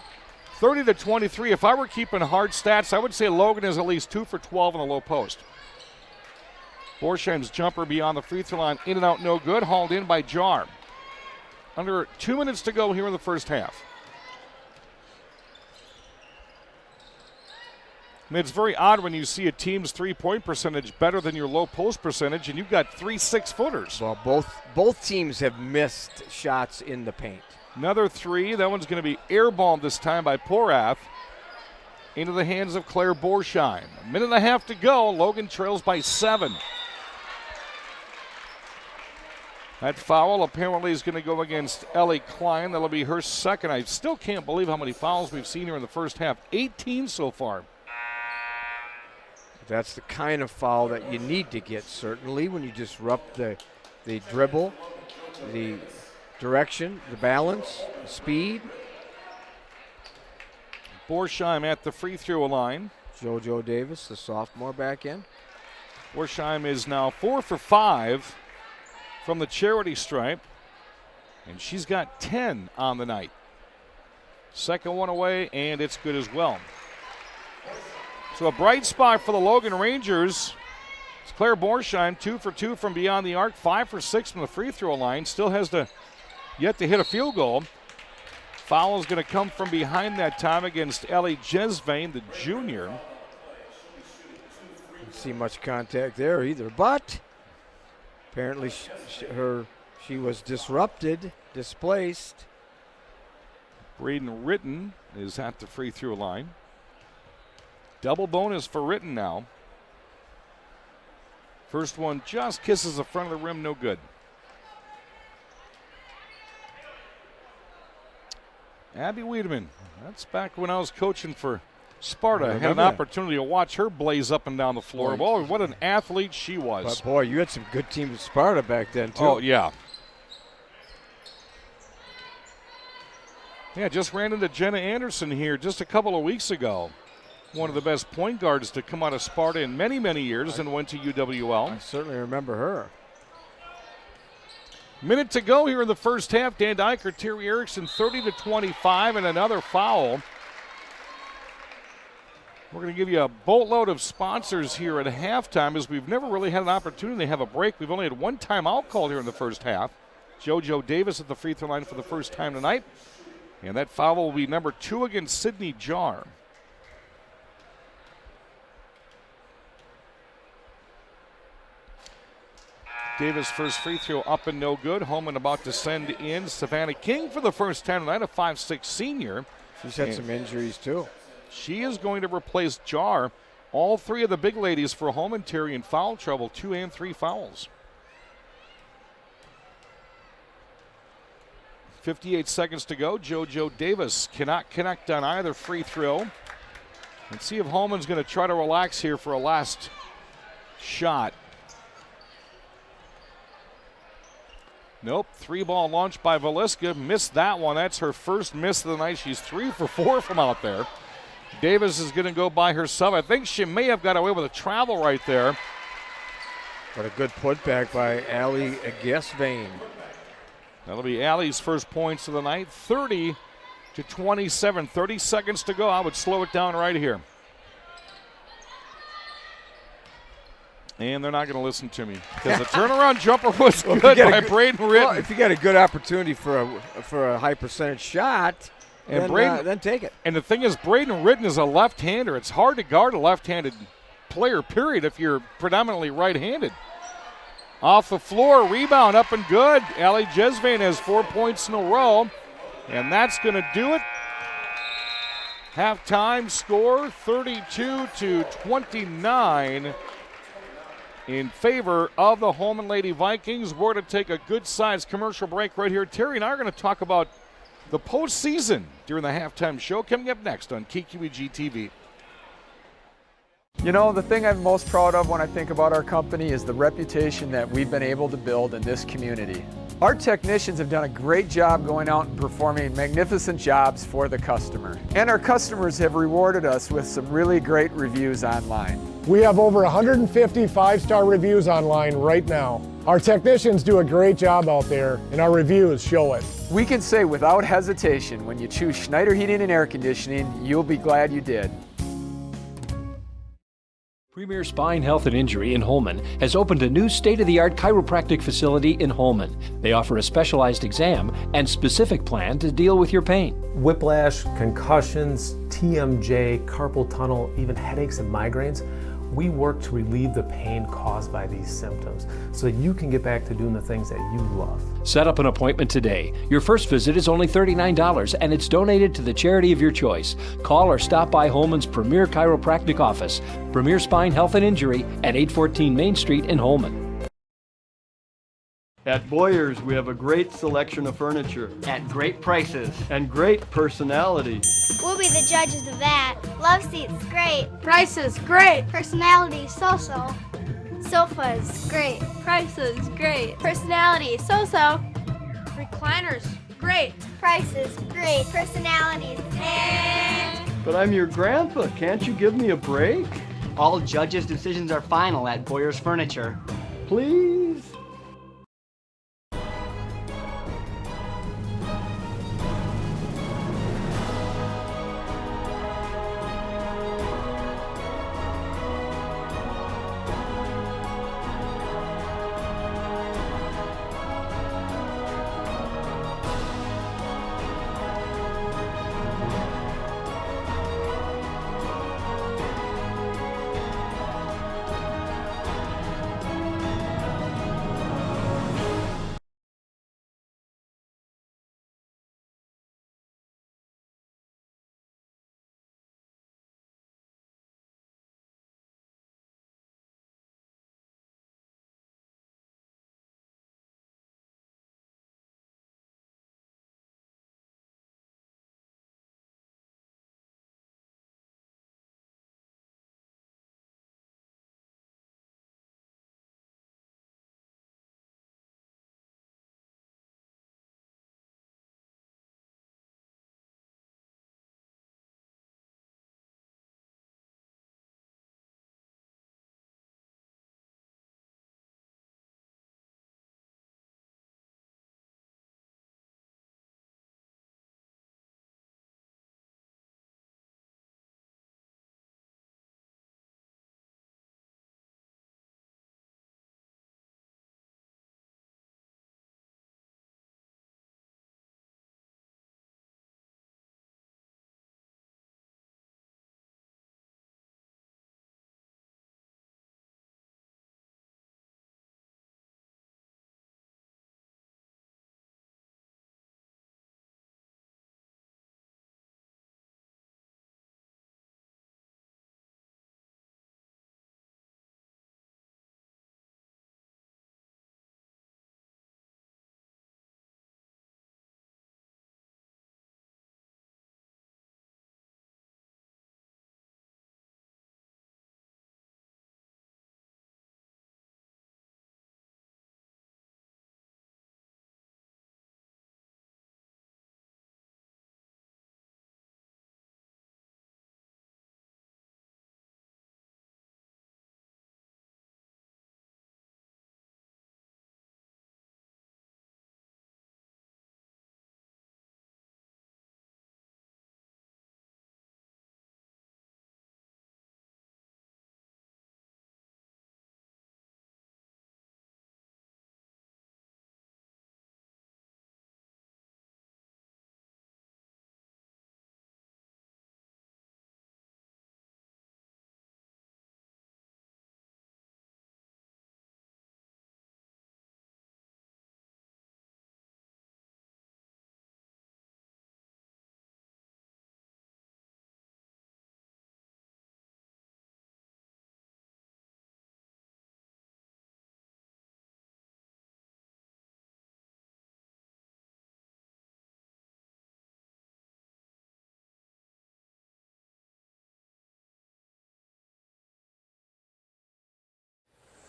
30-23. If I were keeping hard stats, I would say Logan is at least 2 for 12 in the low post. Borsheim's jumper beyond the free throw line, in and out, no good. Hauled in by Jar. Under 2 minutes to go here in the first half. I mean, it's very odd when you see a team's three-point percentage better than your low post percentage, and you've got 3 6-footers. Well, both teams have missed shots in the paint. Another 3. That one's going to be airballed this time by Porath into the hands of Claire Borsheim. 1.5 minutes to go. Logan trails by 7. That foul apparently is going to go against Ellie Klein. That'll be her second. I still can't believe how many fouls we've seen here in the first half. 18 so far. That's the kind of foul that you need to get, certainly, when you disrupt the dribble, the direction, the balance, the speed. Borsheim at the free throw line. JoJo Davis, the sophomore, back in. Worsheim is now 4 for 5 from the charity stripe, and she's got 10 on the night. Second one away, and it's good as well. So a bright spot for the Logan Rangers. It's Claire Borsheim, 2 for 2 from beyond the arc, 5 for 6 from the free throw line. Still has yet to hit a field goal. Foul is going to come from behind that time against Ellie Jesvain, the junior. Didn't see much contact there either, but apparently she was disrupted, displaced. Braden Ritten is at the free throw line. Double bonus for Ritten now. First one just kisses the front of the rim, no good. Abby Wiedemann, that's back when I was coaching for Sparta. I had an opportunity to watch her blaze up and down the floor. Boy, what an athlete she was. But boy, you had some good teams at Sparta back then, too. Oh, yeah. Yeah, just ran into Jenna Anderson here just a couple of weeks ago. One of the best point guards to come out of Sparta in many, many years, and went to UWL. I certainly remember her. Minute to go here in the first half. Dan Dyker, Terry Erickson, 30-25, and another foul. We're going to give you a boatload of sponsors here at halftime, as we've never really had an opportunity to have a break. We've only had one timeout called here in the first half. JoJo Davis at the free throw line for the first time tonight. And that foul will be number 2 against Sydney Jar. Davis' first free throw up and no good. Holmen about to send in Savannah King for the first time tonight, a 5'6" senior. She's had some injuries too. She is going to replace Jar. All 3 of the big ladies for Holmen, Terry, in foul trouble, 2 and 3 fouls. 58 seconds to go. JoJo Davis cannot connect on either free throw. Let's see if Holman's going to try to relax here for a last shot. Nope, 3-ball launch by Valiska. Missed that one. That's her first miss of the night. She's 3 for 4 from out there. Davis is going to go by herself. I think she may have got away with a travel right there. But a good putback by Allie Jesvain. That'll be Allie's first points of the night. 30-27. 30 seconds to go. I would slow it down right here. And they're not going to listen to me because the turnaround jumper was good by Braden Ritten. Well, if you get a good opportunity for a high percentage shot, and then take it. And the thing is, Braden Ritten is a left-hander. It's hard to guard a left-handed player, period, if you're predominantly right-handed. Off the floor, rebound up and good. Allie Jesvain has 4 points in a row, and that's going to do it. Halftime score 32-29 in favor of the Holmen Lady Vikings. We're going to take a good-sized commercial break right here. Terry and I are going to talk about the postseason during the halftime show, coming up next on KQEG TV. You know, the thing I'm most proud of when I think about our company is the reputation that we've been able to build in this community. Our technicians have done a great job going out and performing magnificent jobs for the customer. And our customers have rewarded us with some really great reviews online. We have over 150 5-star reviews online right now. Our technicians do a great job out there, and our reviews show it. We can say without hesitation, when you choose Schneider Heating and Air Conditioning, you'll be glad you did. Premier Spine Health and Injury in Holmen has opened a new state-of-the-art chiropractic facility in Holmen. They offer a specialized exam and specific plan to deal with your pain. Whiplash, concussions, TMJ, carpal tunnel, even headaches and migraines. We work to relieve the pain caused by these symptoms so that you can get back to doing the things that you love. Set up an appointment today. Your first visit is only $39 and it's donated to the charity of your choice. Call or stop by Holmen's Premier Chiropractic Office, Premier Spine Health and Injury at 814 Main Street in Holmen. At Boyers, we have a great selection of furniture. At great prices. And great personality. We'll be the judges of that. Love seats, great. Prices, great. Personality, so-so. Sofas, great. Prices, great. Personality, so-so. Recliners, great. Prices, great. Personalities, But I'm your grandpa. Can't you give me a break? All judges' decisions are final at Boyer's Furniture. Please.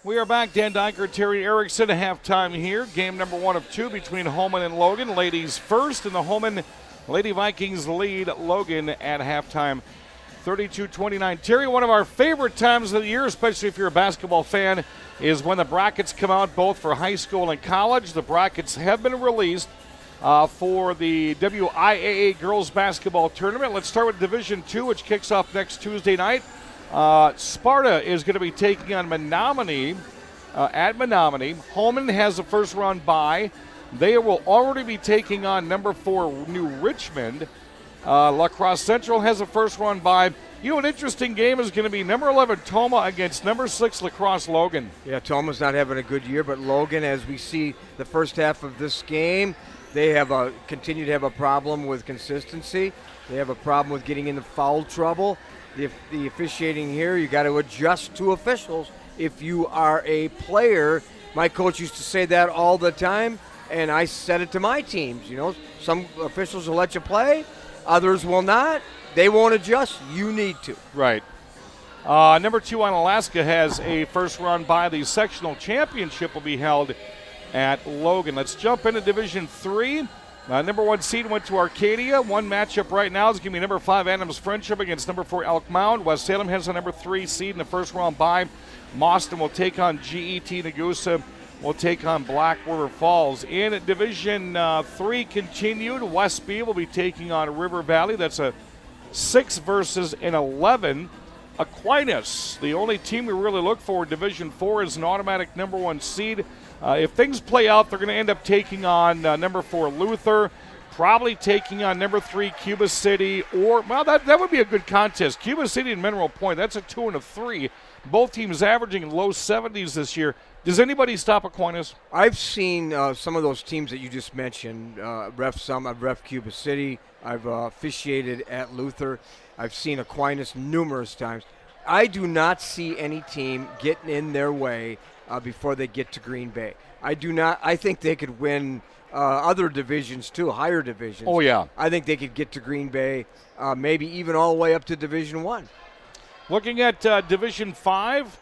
We are back. Dan Dyker, Terry Erickson, halftime here. Game number 1 of 2 between Holmen and Logan. Ladies first, and the Holmen Lady Vikings lead Logan at halftime 32-29. Terry, one of our favorite times of the year, especially if you're a basketball fan, is when the brackets come out both for high school and college. The brackets have been released for the WIAA girls basketball tournament. Let's start with Division II, which kicks off next Tuesday night. Sparta is going to be taking on Menominee at Menominee. Holmen has a first-round bye. They will already be taking on number 4 New Richmond. La Crosse Central has a first-round bye. You know, an interesting game is going to be number 11 Toma against number 6 La Crosse Logan. Yeah, Toma's not having a good year, but Logan, as we see the first half of this game, they continue to have a problem with consistency. They have a problem with getting into foul trouble. The officiating here, you got to adjust to officials if you are a player. My coach used to say that all the time, and I said it to my teams. You know, some officials will let you play, others will not. They won't adjust. You need to. Right. Number 2 on Alaska has a first round bye. The sectional championship will be held at Logan. Let's jump into Division 3. Number 1 seed went to Arcadia. One matchup right now is going to be number 5 Adams Friendship against number 4 Elk Mound. West Salem has a number 3 seed in the first round bye. Mauston will take on GET. Nagusa will take on Black River Falls. In Division 3 continued, Westby will be taking on River Valley. That's a 6 versus an 11. Aquinas, the only team we really look for in Division 4, is an automatic number 1 seed. If things play out, they're going to end up taking on number 4 Luther, probably taking on number 3 Cuba City, or, well, that would be a good contest. Cuba City and Mineral Point, that's a 2 and a 3. Both teams averaging in low 70s this year. Does anybody stop Aquinas? I've seen some of those teams that you just mentioned. I've ref Cuba City. I've officiated at Luther. I've seen Aquinas numerous times. I do not see any team getting in their way before they get to Green Bay. I do not. I think they could win other divisions too, higher divisions. Oh, yeah. I think they could get to Green Bay, maybe even all the way up to Division 1. Looking at Division 5,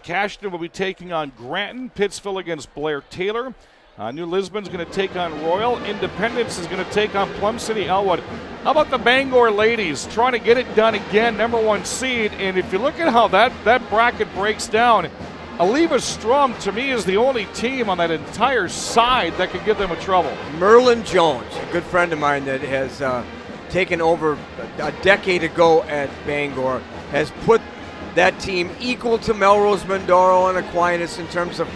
Cashton will be taking on Granton. Pittsville against Blair Taylor. New Lisbon's going to take on Royal. Independence is going to take on Plum City Elwood. How about the Bangor ladies trying to get it done again, number 1 seed? And if you look at how that bracket breaks down, Aliva Strom, to me, is the only team on that entire side that could give them a trouble. Merlin Jones, a good friend of mine that has taken over a decade ago at Bangor, has put that team equal to Melrose, Mindoro, and Aquinas in terms of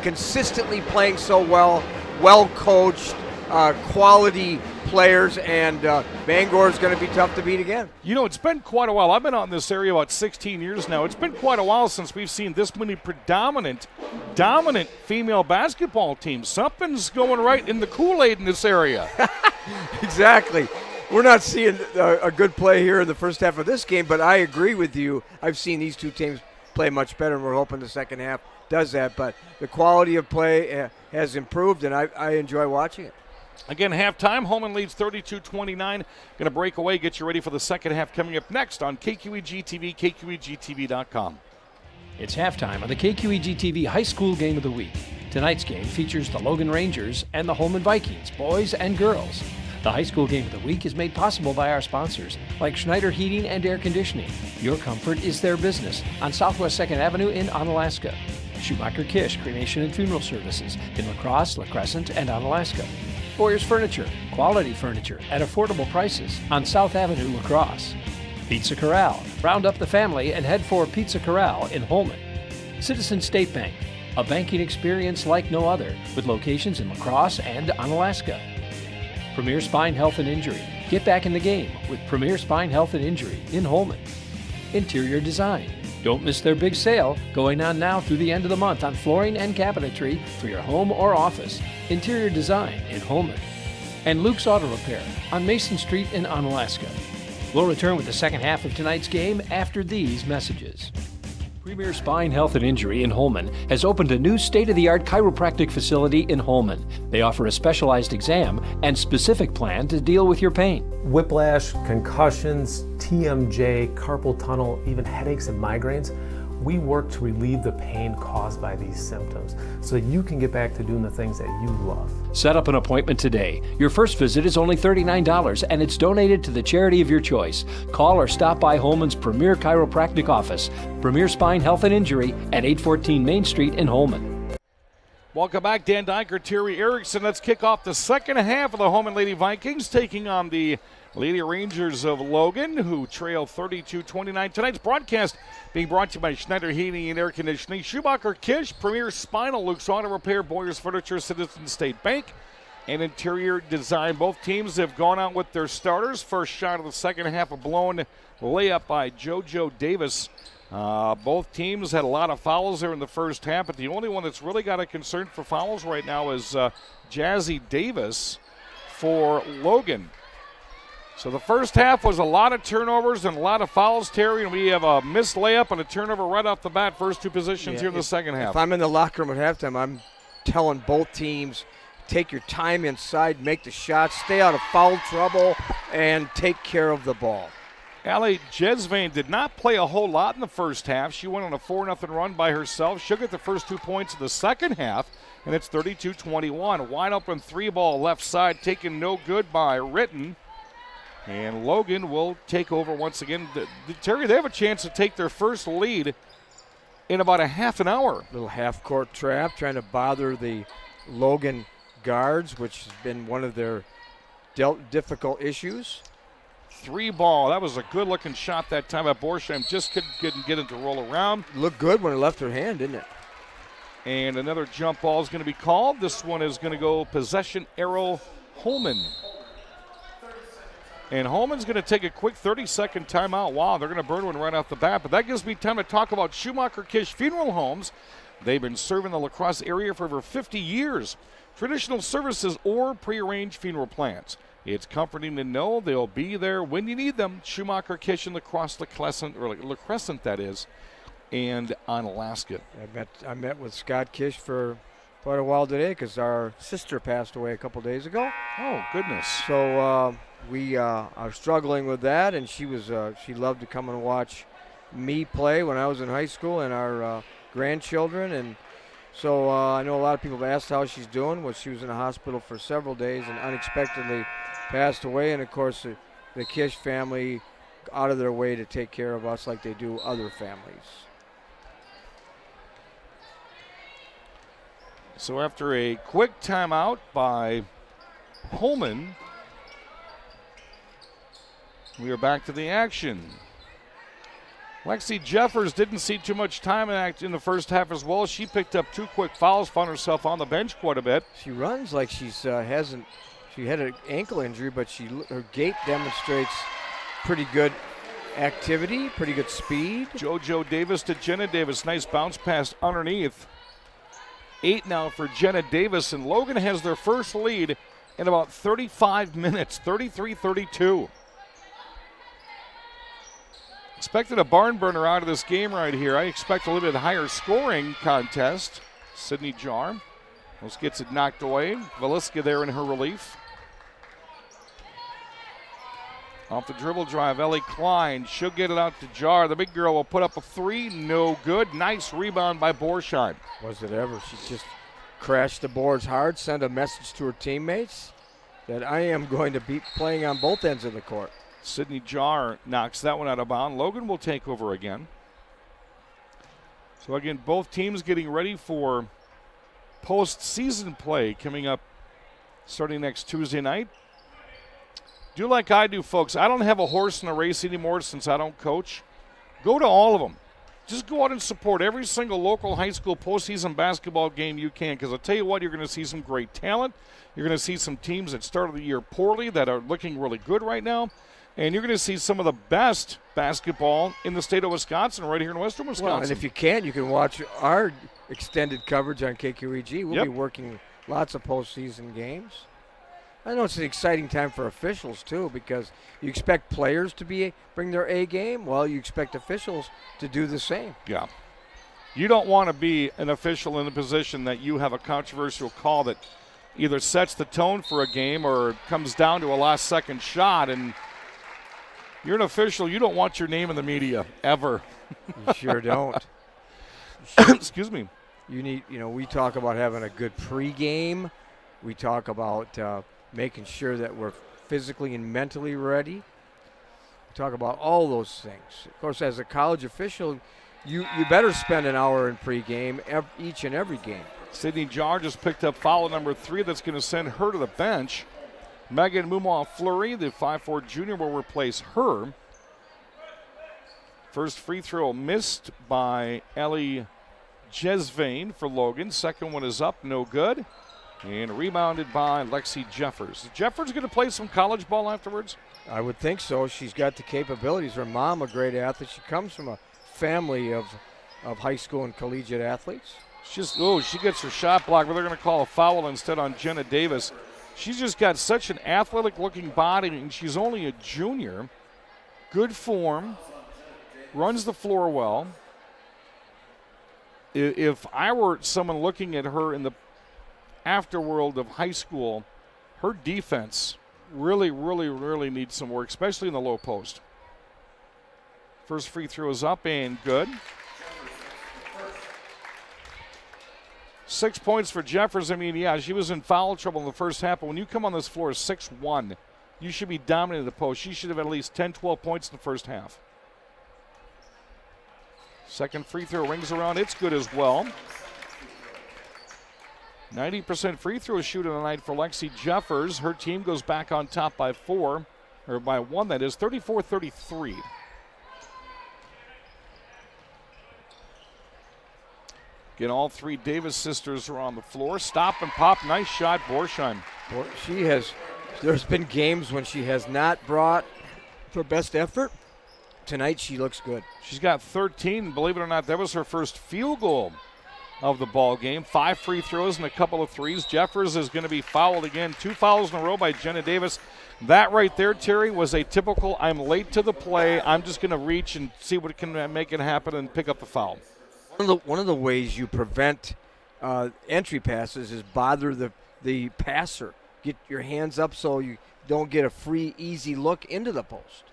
consistently playing so well coached, quality players, and Bangor is going to be tough to beat again. You know, it's been quite a while. I've been out in this area about 16 years now. It's been quite a while since we've seen this many dominant female basketball teams. Something's going right in the Kool-Aid in this area. Exactly. We're not seeing a good play here in the first half of this game, but I agree with you. I've seen these two teams play much better, and we're hoping the second half does that. But the quality of play has improved, and I enjoy watching it. Again, halftime, Holmen leads 32-29. Going to break away, get you ready for the second half coming up next on KQEG-TV, KQEG-TV.com. It's halftime on the KQEG-TV High School Game of the Week. Tonight's game features the Logan Rangers and the Holmen Vikings, boys and girls. The High School Game of the Week is made possible by our sponsors, like Schneider Heating and Air Conditioning. Your comfort is their business on Southwest 2nd Avenue in Onalaska. Schumacher Kish Cremation and Funeral Services in La Crosse, La Crescent, and Onalaska. Boyer's Furniture, quality furniture at affordable prices on South Avenue, La Crosse. Pizza Corral, round up the family and head for Pizza Corral in Holmen. Citizen State Bank, a banking experience like no other, with locations in La Crosse and Onalaska. Premier Spine Health and Injury, get back in the game with Premier Spine Health and Injury in Holmen. Interior Design, don't miss their big sale going on now through the end of the month on flooring and cabinetry for your home or office. Interior Design in Holmen. And Luke's Auto Repair on Mason Street in Onalaska. We'll return with the second half of tonight's game after these messages. Premier Spine Health and Injury in Holmen has opened a new state-of-the-art chiropractic facility in Holmen. They offer a specialized exam and specific plan to deal with your pain. Whiplash, concussions, TMJ, carpal tunnel, even headaches and migraines. We work to relieve the pain caused by these symptoms so that you can get back to doing the things that you love. Set up an appointment today. Your first visit is only $39 and it's donated to the charity of your choice. Call or stop by Holmen's Premier Chiropractic Office, Premier Spine Health and Injury at 814 Main Street in Holmen. Welcome back, Dan Dyker, Terry Erickson. Let's kick off the second half of the Holmen Lady Vikings taking on the Lady Rangers of Logan, who trail 32-29. Tonight's broadcast being brought to you by Schneider Heating and Air Conditioning, Schumacher Kish, Premier Spinal, Luke's Auto Repair, Boyer's Furniture, Citizen State Bank, and Interior Design. Both teams have gone out with their starters. First shot of the second half, a blown layup by JoJo Davis. Both teams had a lot of fouls there in the first half, but the only one that's really got a concern for fouls right now is Jazzy Davis for Logan. So the first half was a lot of turnovers and a lot of fouls, Terry, and we have a missed layup and a turnover right off the bat, first two positions here in the second half. If I'm in the locker room at halftime, I'm telling both teams, take your time inside, make the shots, stay out of foul trouble, and take care of the ball. Allie Jesvain did not play a whole lot in the first half. She went on a 4-0 run by herself. She'll get the first 2 points of the second half and it's 32-21. Wide open 3-ball left side, taken no good by Ritten. And Logan will take over once again. Terry, they have a chance to take their first lead in about a half an hour. Little half-court trap, trying to bother the Logan guards, which has been one of their difficult issues. 3-ball. That was a good-looking shot that time by Borsheim. Just couldn't get it to roll around. Looked good when it left her hand, didn't it? And another jump ball is going to be called. This one is going to go possession arrow Holmen. And Holman's going to take a quick 30-second timeout. Wow, they're going to burn one right off the bat. But that gives me time to talk about Schumacher Kish Funeral Homes. They've been serving the La Crosse area for over 50 years. Traditional services or prearranged funeral plans. It's comforting to know they'll be there when you need them. Schumacher Kish in La Crosse, La Crescent, that is, and on Alaska. I met with Scott Kish for quite a while today because our sister passed away a couple days ago. Oh, goodness. So we are struggling with that, and she loved to come and watch me play when I was in high school and our grandchildren. And so I know a lot of people have asked how she's doing. Well, she was in the hospital for several days and unexpectedly passed away. And, of course, the Kish family out of their way to take care of us like they do other families. So after a quick timeout by Holmen, we are back to the action. Lexi Jeffers didn't see too much time in the first half as well. She picked up 2 quick fouls, found herself on the bench quite a bit. She runs like she had an ankle injury, but her gait demonstrates pretty good activity, pretty good speed. JoJo Davis to Jenna Davis. Nice bounce pass underneath. 8 now for Jenna Davis, and Logan has their first lead in about 35 minutes, 33-32. Expected a barn burner out of this game right here. I expect a little bit higher scoring contest. Sydney Jar almost gets it knocked away. Valiska there in her relief. Off the dribble drive, Ellie Klein. She'll get it out to Jar. The big girl will put up a 3. No good. Nice rebound by Borsheim. Was it ever? She just crashed the boards hard, sent a message to her teammates that I am going to be playing on both ends of the court. Sydney Jar knocks that one out of bounds. Logan will take over again. So again, both teams getting ready for postseason play coming up starting next Tuesday night. Do like I do, folks. I don't have a horse in a race anymore since I don't coach. Go to all of them. Just go out and support every single local high school postseason basketball game you can, because I'll tell you what, you're going to see some great talent. You're going to see some teams that started the year poorly that are looking really good right now. And you're going to see some of the best basketball in the state of Wisconsin right here in western Wisconsin. Well, and if you can watch our extended coverage on KQEG. We'll be working lots of postseason games. I know it's an exciting time for officials, too, because you expect players to bring their A game. Well, you expect officials to do the same. Yeah. You don't want to be an official in a position that you have a controversial call that either sets the tone for a game or comes down to a last-second shot. And you're an official. You don't want your name in the media, ever. You sure don't. Excuse me. You need, we talk about having a good pregame. We talk about making sure that we're physically and mentally ready. We talk about all those things. Of course, as a college official, you better spend an hour in pregame each and every game. Sydney Jar just picked up foul number 3. That's going to send her to the bench. Megan Mumaw-Fleury, the 5'4 junior, will replace her. First free throw missed by Ellie Jesvain for Logan. Second one is up, no good. And rebounded by Lexi Jeffers. Is Jeffers going to play some college ball afterwards? I would think so. She's got the capabilities. Her mom, a great athlete. She comes from a family of high school and collegiate athletes. She gets her shot blocked, but they're going to call a foul instead on Jenna Davis. She's just got such an athletic-looking body, and she's only a junior. Good form, runs the floor well. If I were someone looking at her in the afterworld of high school, her defense really, really, really needs some work, especially in the low post. First free throw is up and good. 6 points for Jeffers. I mean, yeah, she was in foul trouble in the first half, but when you come on this floor 6-1, you should be dominating the post. She should have at least 10, 12 points in the first half. Second free throw rings around. It's good as well. 90% free throw shooting tonight for Lexi Jeffers. Her team goes back on top by 4, or by 1, that is, 34-33. Again, all three Davis sisters are on the floor. Stop and pop. Nice shot, Borsheim. There's been games when she has not brought her best effort. Tonight she looks good. She's got 13. Believe it or not, that was her first field goal of the ball game. 5 free throws and a couple of threes. Jeffers is going to be fouled again. 2 fouls in a row by Jenna Davis. That right there, Terry, was a typical I'm late to the play. I'm just going to reach and see what can make it happen and pick up the foul. One of the ways you prevent entry passes is bother the passer. Get your hands up so you don't get a free, easy look into the post.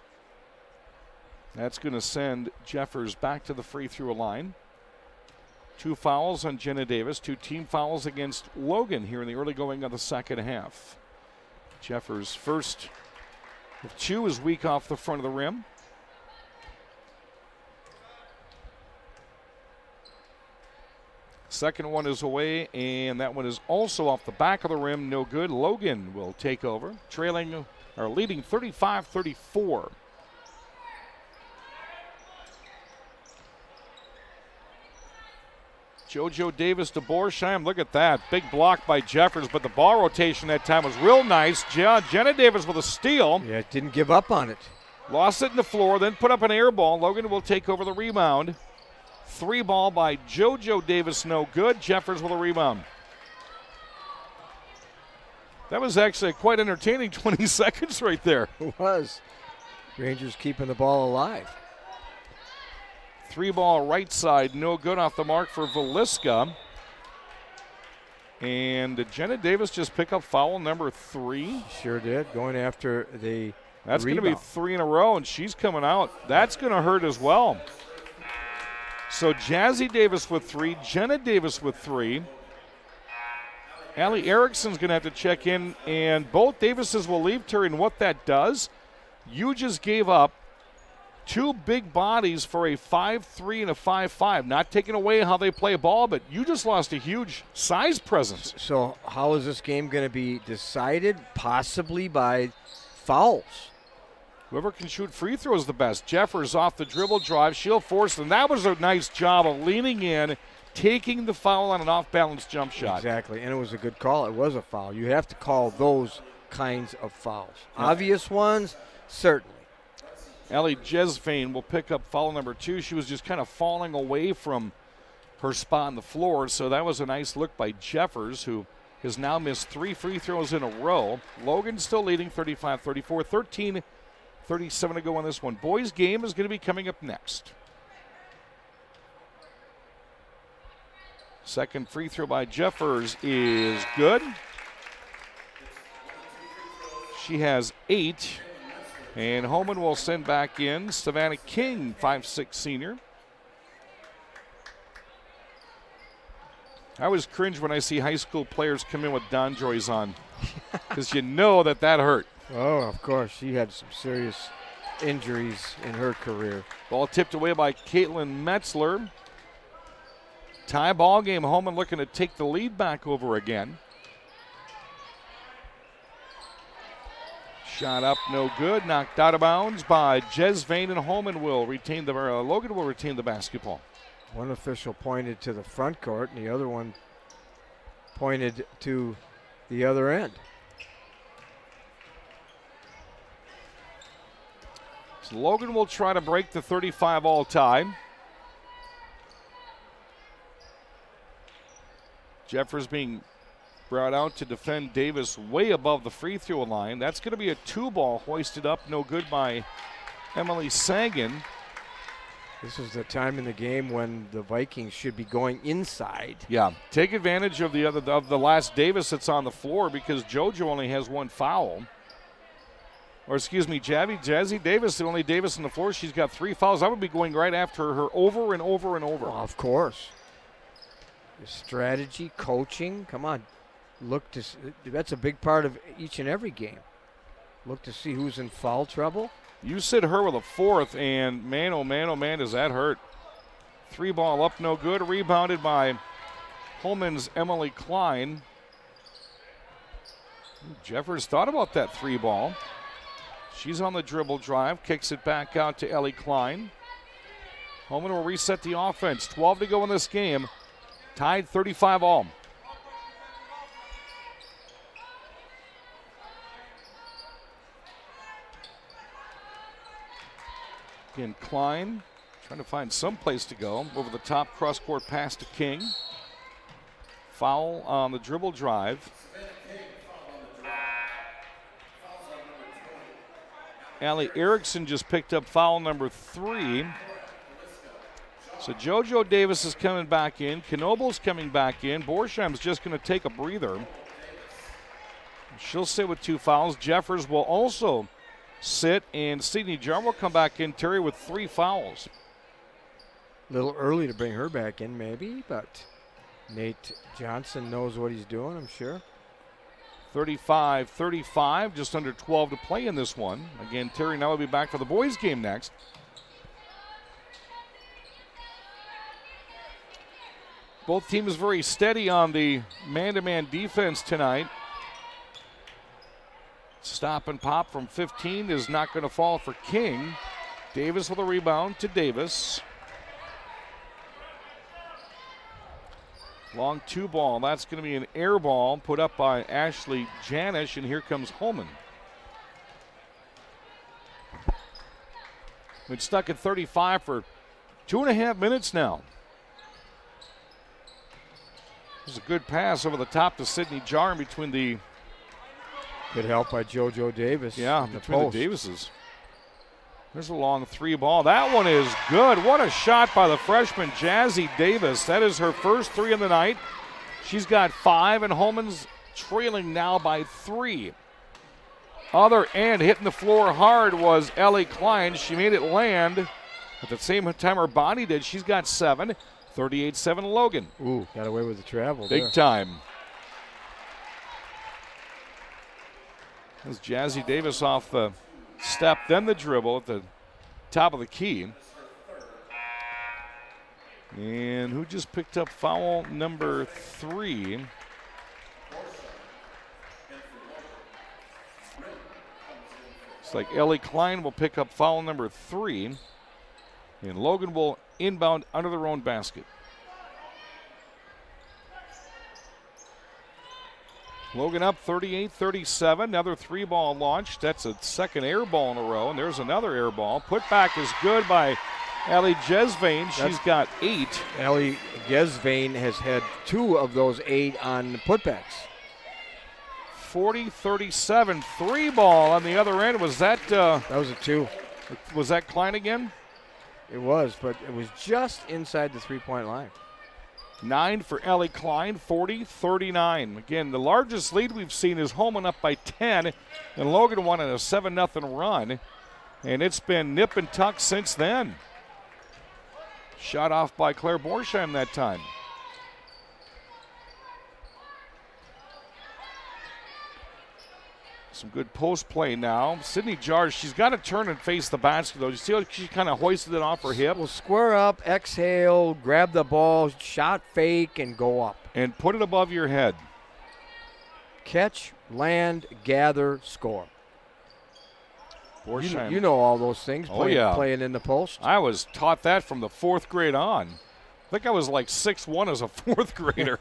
That's going to send Jeffers back to the free throw line. 2 fouls on Jenna Davis, 2 team fouls against Logan here in the early going of the second half. Jeffers' first of 2 is weak off the front of the rim. Second one is away, and that one is also off the back of the rim. No good. Logan will take over, leading 35-34. JoJo Davis to Borsheim. Look at that. Big block by Jeffers, but the ball rotation that time was real nice. Jenna Davis with a steal. Yeah, didn't give up on it. Lost it in the floor, then put up an air ball. Logan will take over the rebound. 3 ball by JoJo Davis, no good. Jeffers with a rebound. That was actually quite entertaining 20 seconds right there. It was. Rangers keeping the ball alive. 3 ball right side, no good, off the mark for Velisca. And did Jenna Davis just pick up foul number 3? Sure did, going after the That's going to be 3 in a row, and she's coming out. That's going to hurt as well. So Jazzy Davis with 3, Jenna Davis with 3. Allie Erickson's going to have to check in, and both Davises will leave, Terry. And what that does, you just gave up 2 big bodies for a 5-3 and a 5-5. Not taking away how they play ball, but you just lost a huge size presence. So how is this game going to be decided? Possibly by fouls. Whoever can shoot free throws the best. Jeffers off the dribble drive. She'll force them. That was a nice job of leaning in, taking the foul on an off-balance jump shot. Exactly, and it was a good call. It was a foul. You have to call those kinds of fouls. Obvious ones, certainly. Ellie Jesvane will pick up foul number 2. She was just kind of falling away from her spot on the floor, so that was a nice look by Jeffers, who has now missed 3 free throws in a row. Logan still leading 35-34, 13-37 to go on this one. Boys game is going to be coming up next. Second free throw by Jeffers is good. She has 8. And Holmen will send back in Savannah King, 5'6" senior. I always cringe when I see high school players come in with Donjoys on, because you know that hurt. Oh, of course. She had some serious injuries in her career. Ball tipped away by Caitlin Metzler. Tie ball game. Holmen looking to take the lead back over again. Shot up, no good. Knocked out of bounds by Jesvane, and Holmen will retain Logan will retain the basketball. One official pointed to the front court, and the other one pointed to the other end. So Logan will try to break the 35 all time. Jeffers being brought out to defend Davis way above the free throw line. That's going to be a 2 ball hoisted up, no good by Emily Sagan. This is the time in the game when the Vikings should be going inside. Yeah, take advantage of the last Davis that's on the floor, because JoJo only has 1 foul. Or excuse me, Jazzy Davis, the only Davis on the floor. She's got 3 fouls. I would be going right after her over and over and over. Well, of course. strategy, coaching. Come on. That's a big part of each and every game. Look to see who's in foul trouble. You sit her with a fourth, and man, oh man, does that hurt. 3 ball up, no good. Rebounded by Holmen's Emily Klein. Jeffers thought about that 3 ball. She's on the dribble drive, kicks it back out to Ellie Klein. Holmen will reset the offense. 12 to go in this game. Tied 35 all. Again, Klein trying to find some place to go. Over the top, cross-court pass to King. Foul on the dribble drive. Allie Erickson just picked up foul number 3. So JoJo Davis is coming back in. Knobel's coming back in. Borsheim's just going to take a breather. She'll sit with 2 fouls. Jeffers will also sit, and Sydney Jarm will come back in, Terry, with 3 fouls. A little early to bring her back in, maybe, but Nate Johnson knows what he's doing, I'm sure. 35-35, just under 12 to play in this one. Again, Terry now will be back for the boys' game next. Both teams very steady on the man-to-man defense tonight. Stop and pop from 15 is not going to fall for King. Davis with a rebound to Davis. Long 2 ball. That's going to be an air ball put up by Ashley Janish, and here comes Holmen. Been stuck at 35 for 2.5 minutes now. There's a good pass over the top to Sydney Jarm between the... Good help by JoJo Davis. Yeah, between the Davises. There's a long 3 ball. That one is good. What a shot by the freshman Jazzy Davis. That is her first 3 of the night. She's got 5, and Holmen's trailing now by 3. Other end, hitting the floor hard, was Ellie Klein. She made it land. At the same time her body did, she's got 7. 38-7 Logan. Ooh, got away with the travel Big there. time. That's Jazzy Davis off the step, then the dribble at the top of the key. And who just picked up foul number 3? It's like Ellie Klein will pick up foul number 3. And Logan will inbound under their own basket. Logan up 38-37. Another 3 ball launched. That's a second air ball in a row. And there's another air ball. Putback is good by Allie Jesvain. She's got 8. Allie Jesvain has had 2 of those 8 on putbacks. 40-37. 3 ball on the other end. Was that? That was a 2. Was that Klein again? It was, but it was just inside the 3-point line. 9 for Ellie Klein, 40-39. Again, the largest lead we've seen is Holmen up by 10, and Logan won in a 7-0 run. And it's been nip and tuck since then. Shot off by Claire Borsheim that time. Some good post play now. Sydney Jarge, she's got to turn and face the basket, though. You see how she kind of hoisted it off her hip? Well, square up, exhale, grab the ball, shot fake, and go up. And put it above your head. Catch, land, gather, score. You know all those things, playing in the post. I was taught that from the 4th grade on. I think I was like 6'1" as a 4th grader.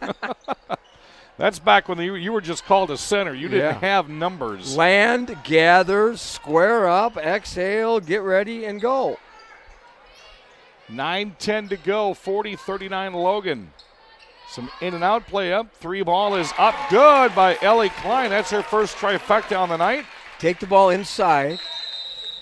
That's back when you were just called a center. You didn't have numbers. Land, gather, square up, exhale, get ready, and go. 9:10 to go, 40-39 Logan. Some in and out play up. 3 ball is up good by Ellie Klein. That's her first trifecta on the night. Take the ball inside,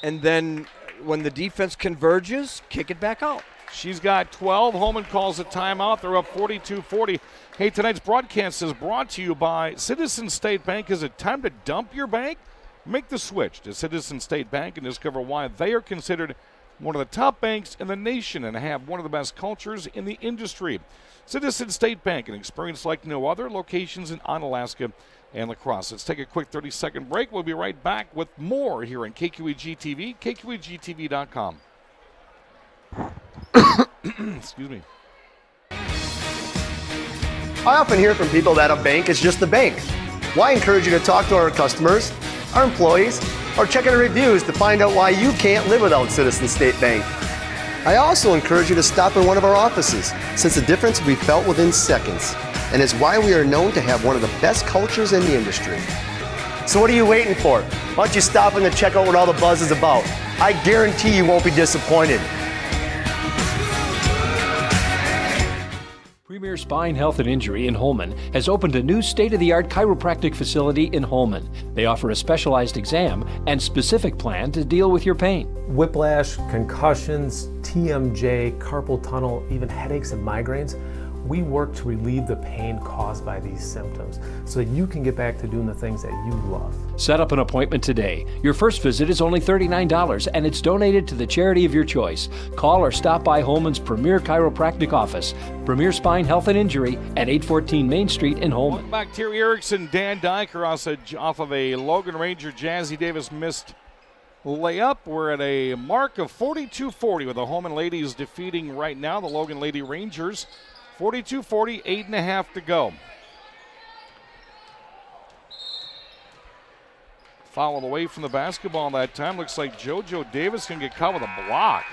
and then when the defense converges, kick it back out. She's got 12. Holmen calls a timeout. They're up 42-40. Hey, tonight's broadcast is brought to you by Citizens State Bank. Is it time to dump your bank? Make the switch to Citizens State Bank and discover why they are considered one of the top banks in the nation and have one of the best cultures in the industry. Citizen State Bank, an experience like no other, locations in Onalaska and La Crosse. Let's take a quick 30-second break. We'll be right back with more here on KQEG TV, KQEGTV.com. Excuse me. I often hear from people that a bank is just a bank. Well, I encourage you to talk to our customers, our employees, or check out our reviews to find out why you can't live without Citizen State Bank. I also encourage you to stop in one of our offices, since the difference will be felt within seconds, and is why we are known to have one of the best cultures in the industry. So what are you waiting for? Why don't you stop in to check out what all the buzz is about? I guarantee you won't be disappointed. Premier Spine Health and Injury in Holmen has opened a new state-of-the-art chiropractic facility in Holmen. They offer a specialized exam and specific plan to deal with your pain. Whiplash, concussions, TMJ, carpal tunnel, even headaches and migraines. We work to relieve the pain caused by these symptoms so that you can get back to doing the things that you love. Set up an appointment today. Your first visit is only $39 and it's donated to the charity of your choice. Call or stop by Holmen's Premier Chiropractic Office, Premier Spine Health and Injury at 814 Main Street in Holmen. Welcome back. Terry Erickson, Dan Dyker off of a Logan Ranger. Jazzy Davis missed layup. We're at a mark of 42-40 with the Holmen ladies defeating right now the Logan Lady Rangers. 42-40, 8.5 to go. Fouled away from the basketball that time. Looks like JoJo Davis can get caught with a block.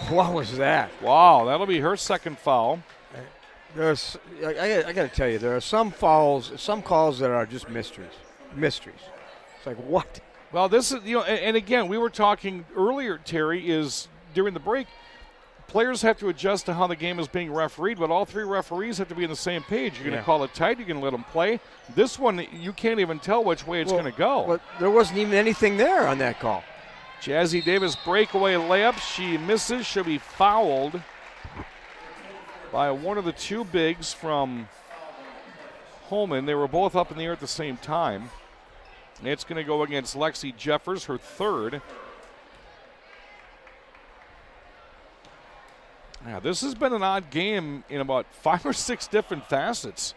What was that? Wow, that'll be her second foul. I got to tell you, there are some fouls, some calls that are just mysteries. It's like, what? Well, this is, and again, we were talking earlier, Terry, is during the break, players have to adjust to how the game is being refereed, but all three referees have to be on the same page. You're going to call it tight. You're going to let them play. This one, you can't even tell which way it's going to go. But there wasn't even anything there on that call. Jazzy Davis breakaway layup. She misses. She'll be fouled by one of the two bigs from Holmen. They were both up in the air at the same time. It's going to go against Lexi Jeffers, her third. Yeah, this has been an odd game in about 5 or 6 different facets.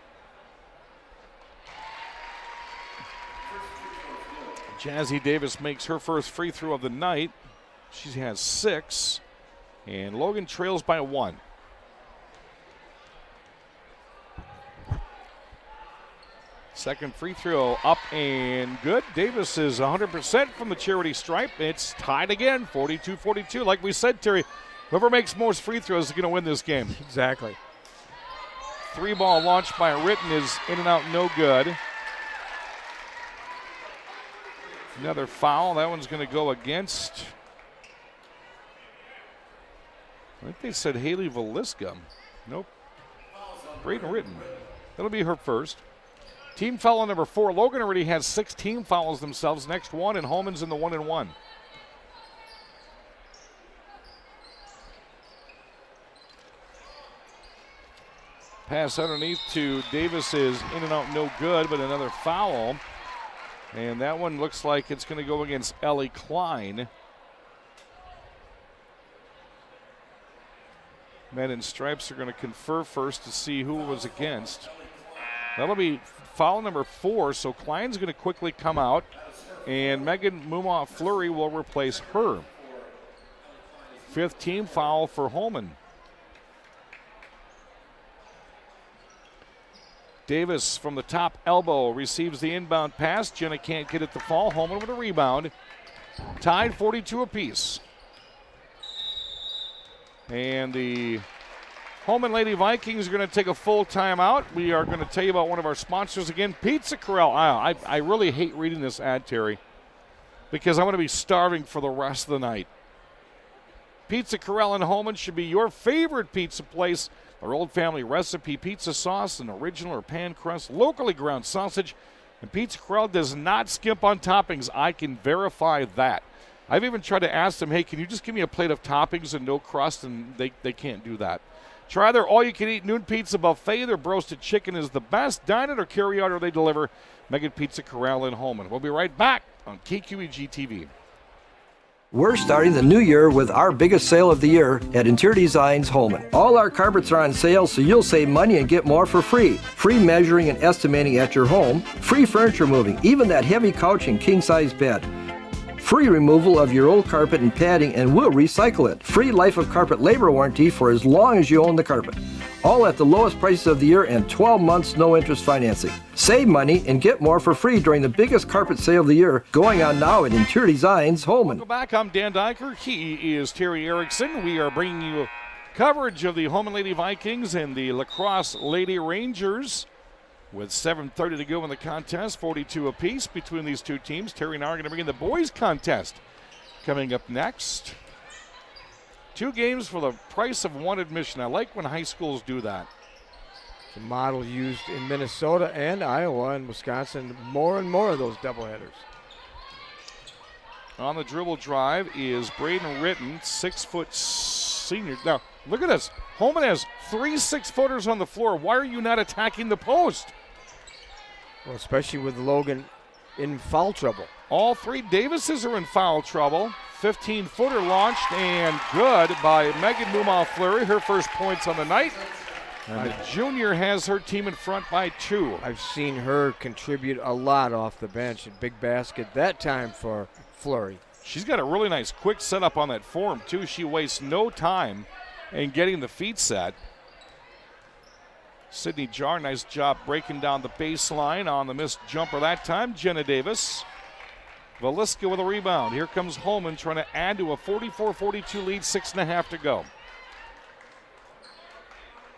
Jazzy Davis makes her first free throw of the night. She has 6, and Logan trails by 1. Second free throw up and good. Davis is 100% from the charity stripe. It's tied again, 42-42. Like we said, Terry, whoever makes most free throws is going to win this game. Exactly. 3-ball launch by Ritten is in and out, no good. Another foul. That one's going to go against, I think they said Haley Velisca. Nope. Braden Ritten. That'll be her first. Team foul number 4. Logan already has 6 team fouls themselves. Next one, and Holmen's in the 1-and-1. Pass underneath to Davis is in and out, no good, but another foul. And that one looks like it's going to go against Ellie Klein. Men in stripes are going to confer first to see who was against. That'll be foul number 4, so Klein's going to quickly come out, and Megan Mumont-Fleury will replace her. 5th team foul for Holmen. Davis from the top elbow receives the inbound pass. Jenna can't get it to fall. Holmen with a rebound. Tied 42 apiece. And the Holmen Lady Vikings are going to take a full timeout. We are going to tell you about one of our sponsors again, Pizza Corral. I really hate reading this ad, Terry, because I'm going to be starving for the rest of the night. Pizza Corral in Holmen should be your favorite pizza place. Our old family recipe pizza sauce, an original or pan crust, locally ground sausage, and Pizza Corral does not skimp on toppings. I can verify that. I've even tried to ask them, hey, can you just give me a plate of toppings and no crust? And they can't do that. Try their all-you-can-eat noon pizza buffet. Their roasted chicken is the best. Dine it or carry out or they deliver. Megan Pizza Corral in Holmen. We'll be right back on KQEG TV. We're starting the new year with our biggest sale of the year at Interior Designs Holmen. All our carpets are on sale, so you'll save money and get more for free. Free measuring and estimating at your home. Free furniture moving, even that heavy couch and king-size bed. Free removal of your old carpet and padding, and we'll recycle it. Free life of carpet labor warranty for as long as you own the carpet. All at the lowest prices of the year and 12 months no interest financing. Save money and get more for free during the biggest carpet sale of the year going on now at Interior Designs Holmen. Welcome back. I'm Dan Dyker. He is Terry Erickson. We are bringing you coverage of the Holmen Lady Vikings and the Lacrosse Lady Rangers. With 7:30 to go in the contest, 42 apiece between these two teams. Terry and I are going to bring in the boys contest coming up next. 2 games for the price of 1 admission. I like when high schools do that. It's a model used in Minnesota and Iowa and Wisconsin. More and more of those doubleheaders. On the dribble drive is Braden Ritten, 6-foot senior. Now, look at this. Holmen has 3 6-footers on the floor. Why are you not attacking the post? Well, especially with Logan in foul trouble. All 3 Davises are in foul trouble. 15-footer launched and good by Megan Mumau-Fleury, her first points on the night. And the junior has her team in front by 2. I've seen her contribute a lot off the bench. A big basket that time for Fleury. She's got a really nice quick setup on that form, too. She wastes no time in getting the feet set. Sydney Jar, nice job breaking down the baseline on the missed jumper that time. Jenna Davis. Valiska with a rebound. Here comes Holmen trying to add to a 44-42 lead, 6.5 to go.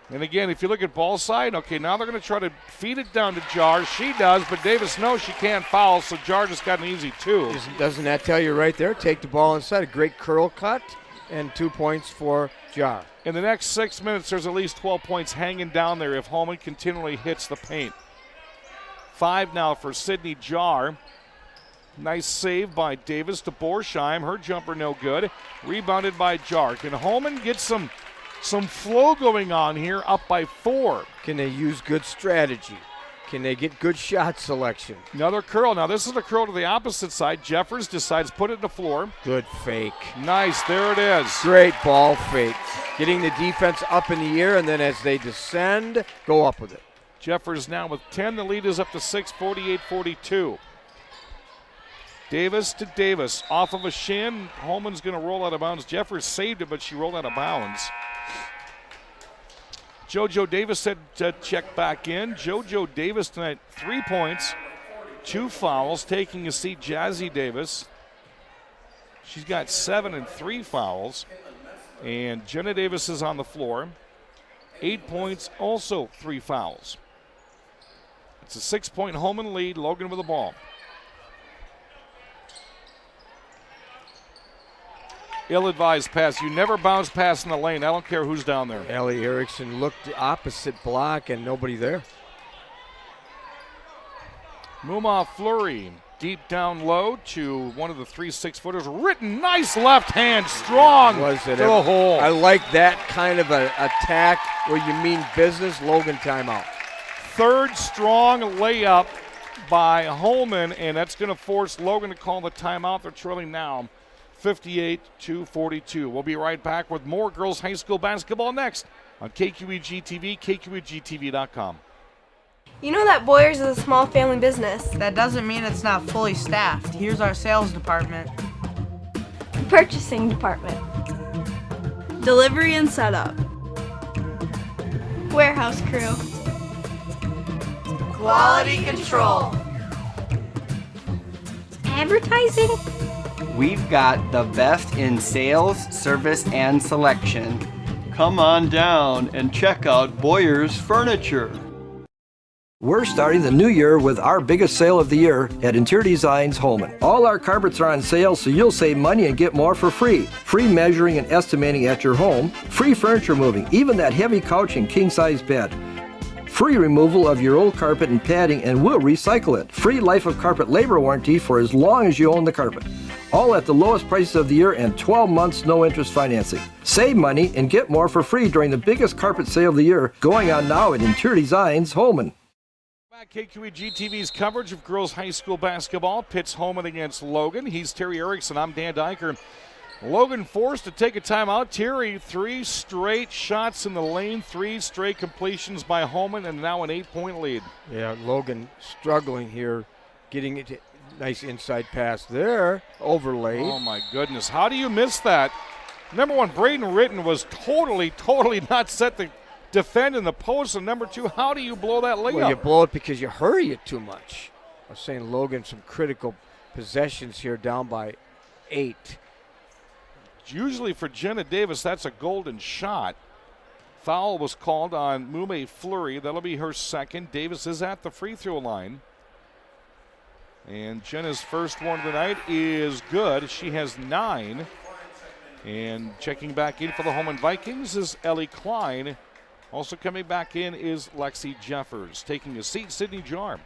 And again, if you look at ball side, okay, now they're going to try to feed it down to Jar. She does, but Davis knows she can't foul, so Jar just got an easy 2. Doesn't that tell you right there? Take the ball inside. A great curl cut and 2 points for Jar. In the next 6 minutes, there's at least 12 points hanging down there if Holmen continually hits the paint. 5 now for Sydney Jar. Nice save by Davis to Borsheim. Her jumper no good. Rebounded by Jar. Can Holmen get some flow going on here, up by 4? Can they use good strategy? Can they get good shot selection? Another curl. Now this is the curl to the opposite side. Jeffers decides to put it in the floor. Good fake. Nice, there it is. Great ball fake. Getting the defense up in the air, and then as they descend, go up with it. Jeffers now with 10. The lead is up to 6, 48-42. Davis to Davis. Off of a shin. Holman's going to roll out of bounds. Jeffers saved it, but she rolled out of bounds. JoJo Davis said to check back in. JoJo Davis tonight, 3 points, 2 fouls, taking a seat. Jazzy Davis. She's got 7 and 3 fouls. And Jenna Davis is on the floor. 8 points, also 3 fouls. It's a 6-point Holmen lead. Logan with the ball. Ill-advised pass. You never bounce pass in the lane. I don't care who's down there. Ellie Erickson looked the opposite block and nobody there. Mumau-Fleury deep down low to one of the 3 6-footers. Ritten, nice left hand, strong to the hole. I like that kind of an attack where you mean business. Logan timeout. 3rd strong layup by Holmen, and that's going to force Logan to call the timeout. They're trailing now 58-42. We'll be right back with more girls high school basketball next on KQEG TV, KQEGTV.com. You know that Boyers is a small family business. That doesn't mean it's not fully staffed. Here's our sales department. Purchasing department. Delivery and setup. Warehouse crew. Quality control. Advertising. We've got the best in sales, service, and selection. Come on down and check out Boyer's Furniture. We're starting the new year with our biggest sale of the year at Interior Designs Holmen. All our carpets are on sale, so you'll save money and get more for free. Free measuring and estimating at your home. Free furniture moving, even that heavy couch and king-size bed. Free removal of your old carpet and padding, and we'll recycle it. Free life of carpet labor warranty for as long as you own the carpet. All at the lowest prices of the year and 12 months no interest financing. Save money and get more for free during the biggest carpet sale of the year going on now at Interior Designs Holmen. KQEG TV's coverage of girls high school basketball pits Holmen against Logan. He's Terry Erickson. I'm Dan Dyker. Logan forced to take a timeout. Terry, 3 straight shots in the lane, 3 straight completions by Holmen, and now an 8-point lead. Yeah, Logan struggling here, getting it. Nice inside pass there, overlaid. Oh my goodness, how do you miss that? Number 1, Braden Ritten was totally not set to defend in the post, and number 2, how do you blow that layup? Well, you blow it because you hurry it too much. I was saying Logan some critical possessions here, down by 8. Usually for Jenna Davis, that's a golden shot. Foul was called on Mume Fleury. That'll be her second. Davis is at the free throw line. And Jenna's first one tonight is good. She has 9. And checking back in for the Holmen Vikings is Ellie Klein. Also coming back in is Lexi Jeffers. Taking a seat, Sydney Jarr.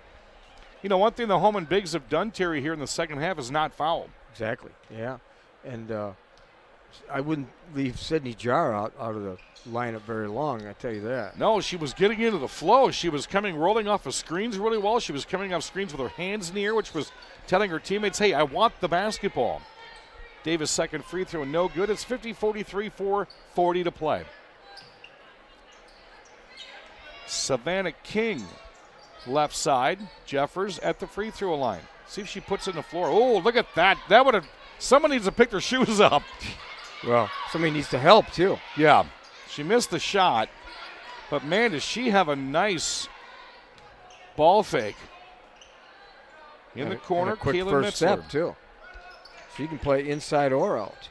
You know, one thing the Holmen Bigs have done, Terry, here in the second half is not foul. Exactly, yeah. And I wouldn't leave Sydney Jarr out of the lineup very long, I tell you that. No, she was getting into the flow. She was rolling off of screens really well. She was coming off screens with her hands in the air, which was telling her teammates, hey, I want the basketball. Davis' second free throw, no good. It's 50-43, 4:40 to play. Savannah King, left side. Jeffers at the free throw line. See if she puts it in the floor. Oh, look at that. That would have, someone needs to pick their shoes up. Well, somebody needs to help too. Yeah, she missed the shot, but man, does she have a nice ball fake. In the corner, and a quick Kayla first Mitzler. step too. She can play inside or out.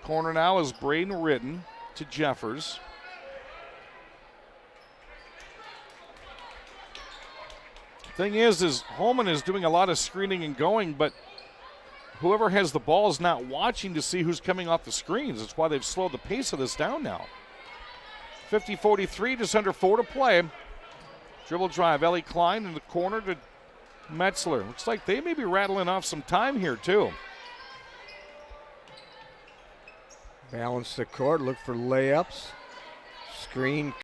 Corner now is Braden Ritten to Jeffers. Thing is Holmen is doing a lot of screening and going, but whoever has the ball is not watching to see who's coming off the screens. That's why they've slowed the pace of this down now. 50-43, just under 4 to play. Dribble drive, Ellie Klein in the corner to Metzler. Looks like they may be rattling off some time here too. Balance the court, look for layups. Screen